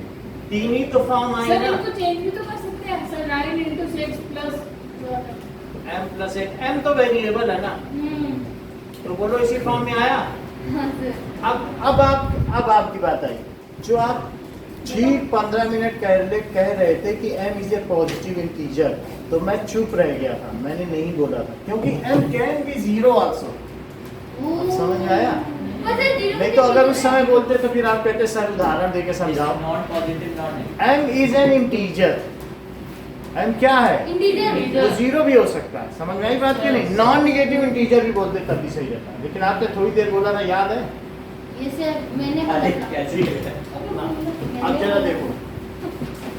तीन ही तो फॉर्म सर आएगा। इनको चेंज भी तो कर सकते हैं सर। 9 × 6 + m + 8 m तो वेरिएबल है ना, तो बोलो इसी फॉर्म में आया। हाँ सर। अब आपकी बात आई। जो आप ठीक 15 मिनट कह रहे थे कि m is a positive integer, तो मैं चुप रह गया था, मैंने नहीं बोला था, क्योंकि m can be zero also. अब समझ में आया? नहीं तो अगर उस समय बोलते तो फिर आप कहते सर उदाहरण देके समझाओ। Not positive not m is an integer, m क्या है? इंटीजर। तो जीरो भी हो सकता है, समझ में आई बात की नहीं? नॉन निगेटिव इंटीजर भी बोलते तब भी सही रहता है, लेकिन आपने थोड़ी देर बोला था, याद है? ये सर मैंने अरे बोला था। कैसे अब जरा देखो,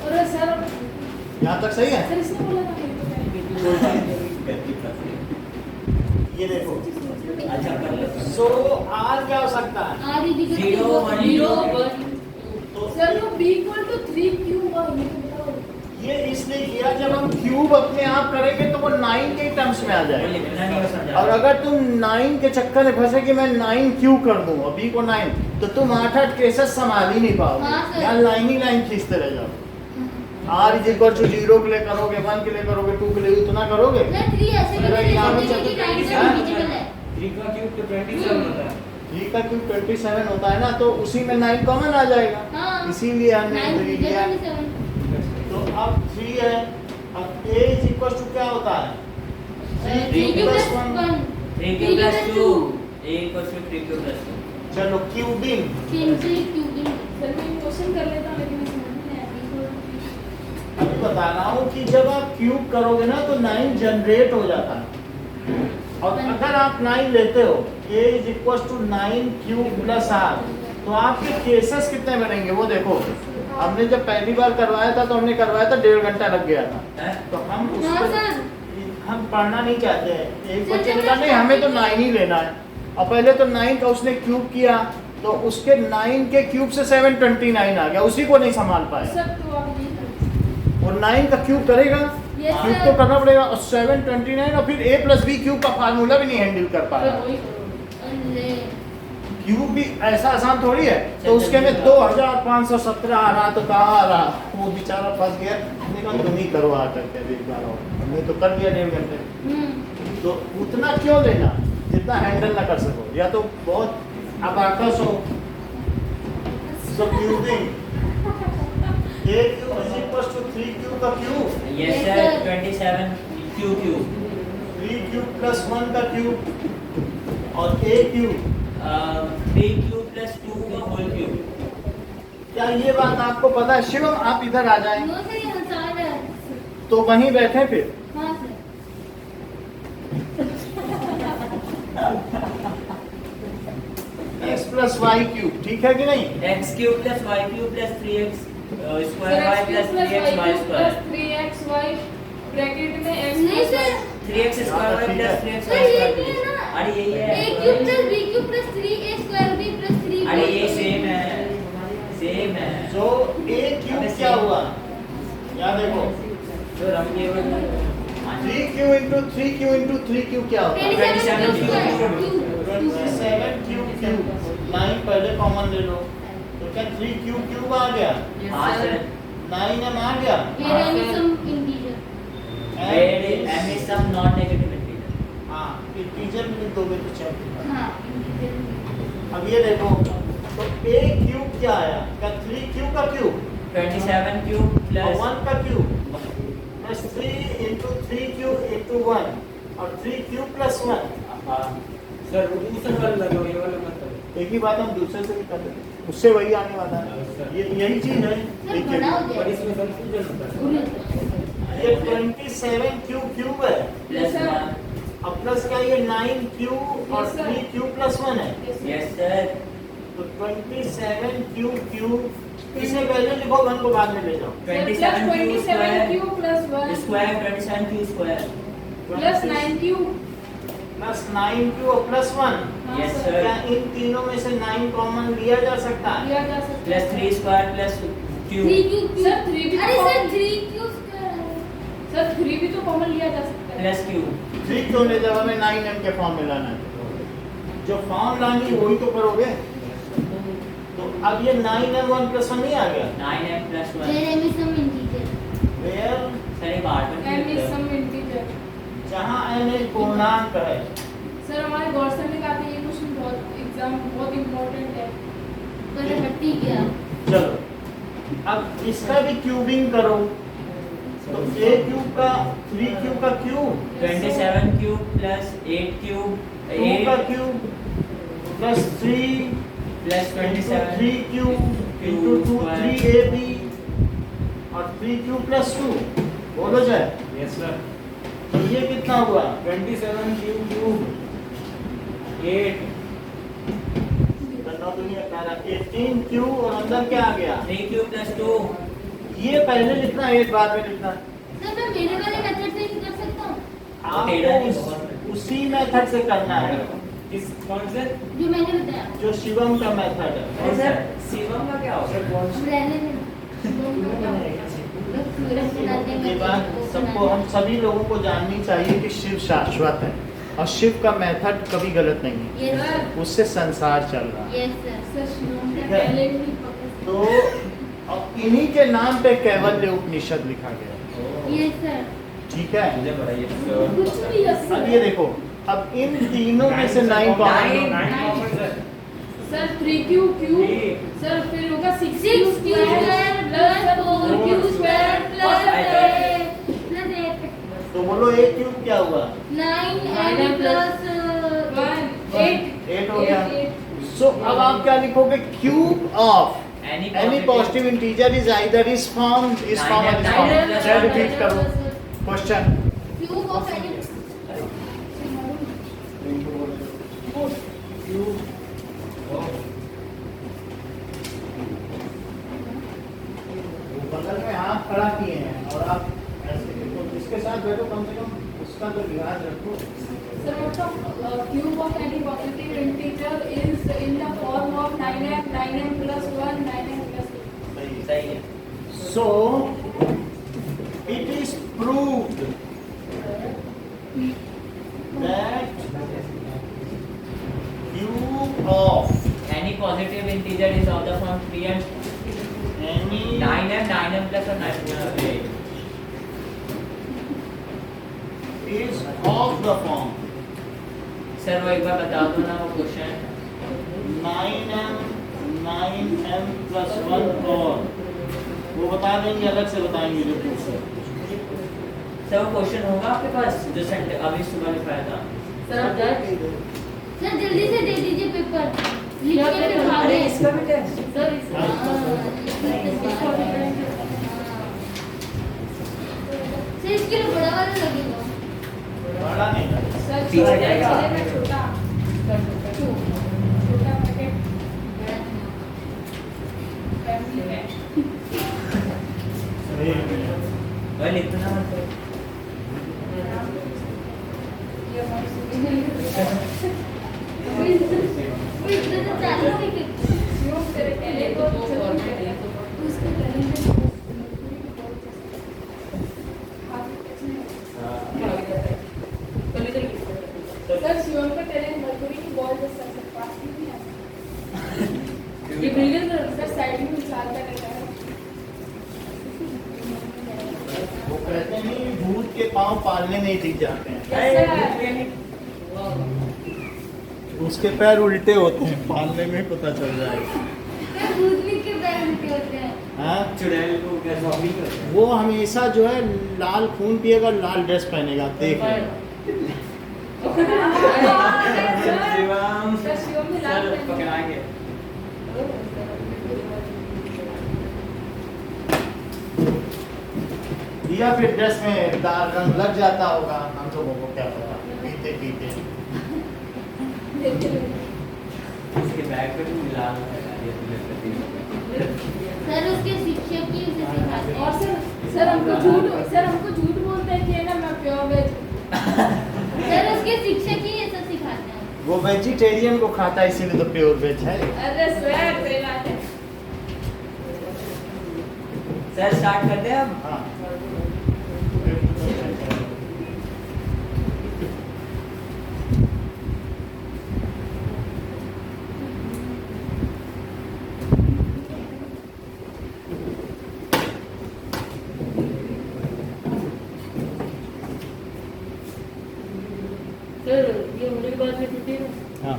और सर यहाँ तक सही है? सर इसने बोला था ये देखो, अच्छा कर लो सो r क्या हो सकता है? R is equal Zero, two one, zero zero. तो सर वो b इक्वल टू 3 क्यों हुआ ये तो बताओ। ये इसलिए किया, जब हम क्यूब अपने आप करेंगे तो वो 9 के टर्म्स में आ वो जाएगा। लिखना नहीं हो समझा। और अगर तुम 9 के चक्कर में फंसे कि मैं 9 क्यों कर दूं अभी को 9, तो तुम 8 केसेस संभाल ही नहीं हाँ, पाओगे, सर। या लाइन ही लाइन खींचते रह जाओ। r इज इक्वल टू 0 के लिए करोगे, 1 के लिए करोगे, 2 के लिए, उतना करोगे। मैं 3 ऐसे भी अगर यहाँ नहीं पे सकती कि 9 से हाँ? डिविजिबल है। 3 का क्यूब तो 27 होता है। 3 का क्यूब 27 होता है ना, तो उसी में 9 कॉमन आ जाएगा, हाँ। इसीलिए हमने 9 3 लिया। 27। तो अब 3 है, अब a इज इक्वल टू क्या होता है? 3 3 cube plus plus 1। 1 3 cube plus 2 a equals to 3 cube plus 2। चलो क्यूबिंग, 3 से क्यूबिंग। सर मैं क्वेश्चन कर लेता हूं लेकिन समझ में नहीं आया। अभी बता रहा हूँ कि जब आप क्यूब करोगे ना तो 9 जनरेट हो जाता है, और अगर आप 9 लेते हो, a is equal to 9 cube plus r, तो आपके केसेस कितने बनेंगे वो देखो। हमने जब पहली बार करवाया था तो हमने करवाया था 1.5 घंटा लग गया था, हैं? तो हम उस हाँ, पर सर। हम पढ़ना नहीं चाहते हैं। एक सर, बच्चे ने जब कहा मैं नहीं हमें तो 9 ही लेना है, और पहले तो 9 का उसने क्यूब किया, तो उसके 9 के क्यूब से 729 आ गया, उसी को नहीं संभाल पाया। सर तो आप ये कर और 9 का क्यूब करेगा, Yes, क्यूब sir. तो करना पड़ेगा, और 729 और फिर a प्लस बी क्यूब का फार्मूला भी नहीं हैंडल कर पा सर रहा। वही करो। अरे क्यूब भी ऐसा आसान थोड़ी है, तो उसके में 2517 आ रहा, तो कहाँ आ रहा, वो बेचारा फंस गया। हमने कहा तुम ही करो आ करके, देख पा रहा हूँ, हमने तो कर दिया 1.5 घंटे। तो उतना क्यों लेना जितना हैंडल ना कर सको, या तो बहुत अबाकस हो। So cubing, a cube is equal to 3 cube का cube, yes Yes, sir sir. 27 cube 3 cube plus 1 का क्यूब, और a क्यूब। 3 क्यूब प्लस 2 का होल क्यूब। क्या ये बात आपको पता है? शिवम आप इधर आ जाएं, नो सर, ये आसान है। तो वहीं बैठे फिर। हाँ सर। x प्लस वाई क्यूब, ठीक है कि नहीं? x cube plus y cube plus 3x sir square y x plus 3x y square. 3xy bracket में x नहीं sir, 3x square y plus 3x sir y ये स्क्वायर। भी है ना। अरे यही a है। Cube plus b cube plus 3a square b plus 3b। अरे ये सेम है, सेम है। जो a क्यूब क्या हुआ, यहाँ देखो, तो हम केवल 3 Q into 3 Q into 3 Q क्या होता है? 27 27 क्यूब स्क्वायर। 27 क्यूब क्यूब, 9 पहले कॉमन ले लो, तो क्या 3 क्यूब क्यूब आ गया? हाँ सर। 9m आ गया। Here I am some integer. Where m is some non-negative integer. हाँ, इंटीजर में लिख दोगे तो चल। हाँ, integer। अब ये देखो, तो a क्यूब क्या आया? क्या 3 क्यूब का क्यूब 27 क्यूब और प्लस 1 का cube plus 3 into 3 cube into 1, और 3 क्यूब प्लस 1। सर दूसरा वाला लगाओ, ये वाला मत करो। एक ही बात हम दूसरे से भी कर लेते हैं, उससे वही आने वाला है। ये यही चीज है। सर देखिए, बड़ा हो और गया। इसमें कंफ्यूजन होता है। ये 27 क्यूब क्यूब है, प्लस sir. 1। और प्लस क्या ये 9 क्यूब और Yes, sir. 3 क्यूब प्लस 1 है। Yes sir. तो 27 क्यूब क्यूब, इसे पहले लिखो, 1 को बाद में ले जाओ। 27 cube 27 square cube plus 1 square 27 cube square plus 9 cube. Plus 9 cube और प्लस 1। हाँ, Yes, सर। sir. क्या इन तीनों में से 9 कॉमन लिया जा सकता है? लिया जा सकता प्लस है। 3 square plus 3 cube. Cube cube. Sir 3 भी अरे तो सर 3 क्यूब स्क्वायर है। सर 3 भी तो कॉमन लिया जा सकता है। Plus cube. 3 क्यों ले, जब हमें 9m के फॉर्म में लाना है, जो फॉर्म लानी वही तो करोगे। तो अब ये 9m 1 प्लस 1 नहीं आ गया? 9m plus 1। Here I am some integer. Where sir एक art m is some integer। जहाँ n एक पूर्णांक है। सर हमारे गौर सर ने कहा था ये क्वेश्चन बहुत एग्जाम बहुत इम्पोर्टेंट है। पर हटी गया। चलो अब इसका भी क्यूबिंग करो, तो a क्यूब का 3 क्यूब का क्यूब 27 क्यूब प्लस 8 क्यूब 2 का 8 cube plus 3 plus 27 3 cube into 2 3ab और 3 क्यूब प्लस 2 बोलो जाए। Yes sir. तो ये कितना हुआ? 27 क्यूब 8 करना तो नहीं आता रहा। 18 क्यूब और अंदर क्या आ गया? 3 क्यूब प्लस 2 ये पहले लिखना है, 8 बाद में लिखना है। सर मैं मेरे वाले मेथड से नहीं कर सकता हूँ, आपको उसी मेथड से करना है इस कौन से जो मैंने बताया। जो शिवम का मेथड है। सर शिवम का क्या होगा? हम रहने दें। सूरज बनाते हैं, ये बात वो सबको, बनाते हम सभी लोगों को जाननी चाहिए कि शिव शाश्वत है और शिव का मेथड कभी गलत नहीं है, हैं। Yes sir, उससे संसार चल रहा है। yes sir। सर शिवम ठीक का है। पहले भी पकड़ तो अब इन्हीं के नाम पे कैवल्य उपनिषद लिखा गया, Yes sir। ठीक है। मुझे बताइए सर। कुछ भी यस अब ये देखो, अब इन तीनों में से 9 common 9 common sir. Sir 3 cube Three। Sir फिर होगा 6 6 Q square plus 4 Q square plus 8 तो बोलो एक क्यूब क्या हुआ? 9 एंड प्लस 8 हो गया। सो अब आप क्या लिखोगे? Cube of any positive integer is either is form or is form। चल रिपीट करो क्वेश्चन। क्यूब ऑफ एनी बगल में हाथ खड़ा किए हैं और आप ऐसे देखो, जिसके साथ बैठो कम से कम उसका तो लिहाज रखो। Sir, what cube of any positive integer is in the form of 9m, 9m plus 1, 9m plus 2. सही है। So it is proved that cube of Any positive integer is of the form 3 and any 9m plus or 9 is of the form sir वो एक बार बता दो ना वो question. 9m plus 1 और वो बता देंगे, अलग से बताएंगे जो पूछे। सर वो क्वेश्चन होगा आपके पास जो सेंटर अभी सुबह लिखाया था? सर जल्दी से दे दीजिए पेपर, लिख के फिर भागे। इसका भी टेस्ट सर इसका सर इसके लिए बड़ा वाला लगेगा। बड़ा नहीं था। Sir, पीछे छोटा जाएगा। चलेगा, छोटा छोटा पैकेट फैमिली पैक। वह लिखना मतलब वो इधर से चालू है कि शिवम तेरे पहले को जरूर करेगा उसको करेंगे सर शिवम का टैलेंट मरकुरी की बॉल जैसा सर पास भी नहीं आता ये ब्रिलियंट सर साइड में चाल कर रहा है वो कहते नहीं भूत के पांव पालने नहीं दिख जाते हैं, उसके पैर उल्टे होते हैं, पालने में पता चल जाएगा। सर भूतनी के पैर उल्टे होते हैं। हाँ, चुड़ैल को क्या जॉगिंग करते हैं? वो हमेशा जो है लाल खून पिएगा, लाल ड्रेस पहनेगा, देख लेना। शिवम सर शिवम ने लाल सर पहन पकड़ाएंगे। या फिर ड्रेस में लाल रंग लग जाता होगा, हम लोगों को क्या पता, पीते पीते। उसके बैग पे भी मिला सर उसके शिक्षक ही उसे सिखाते हैं। और सर हमको झूठ बोलते थे ना मैं प्योर वेज सर उसके शिक्षक ही ऐसा सिखाते हैं। वो वेजिटेरियन को खाता है इसीलिए तो प्योर वेज है। अरे सर सही बात है सर स्टार्ट करते हैं अब। हाँ। सर ये होने के बाद में छुट्टी है। हाँ।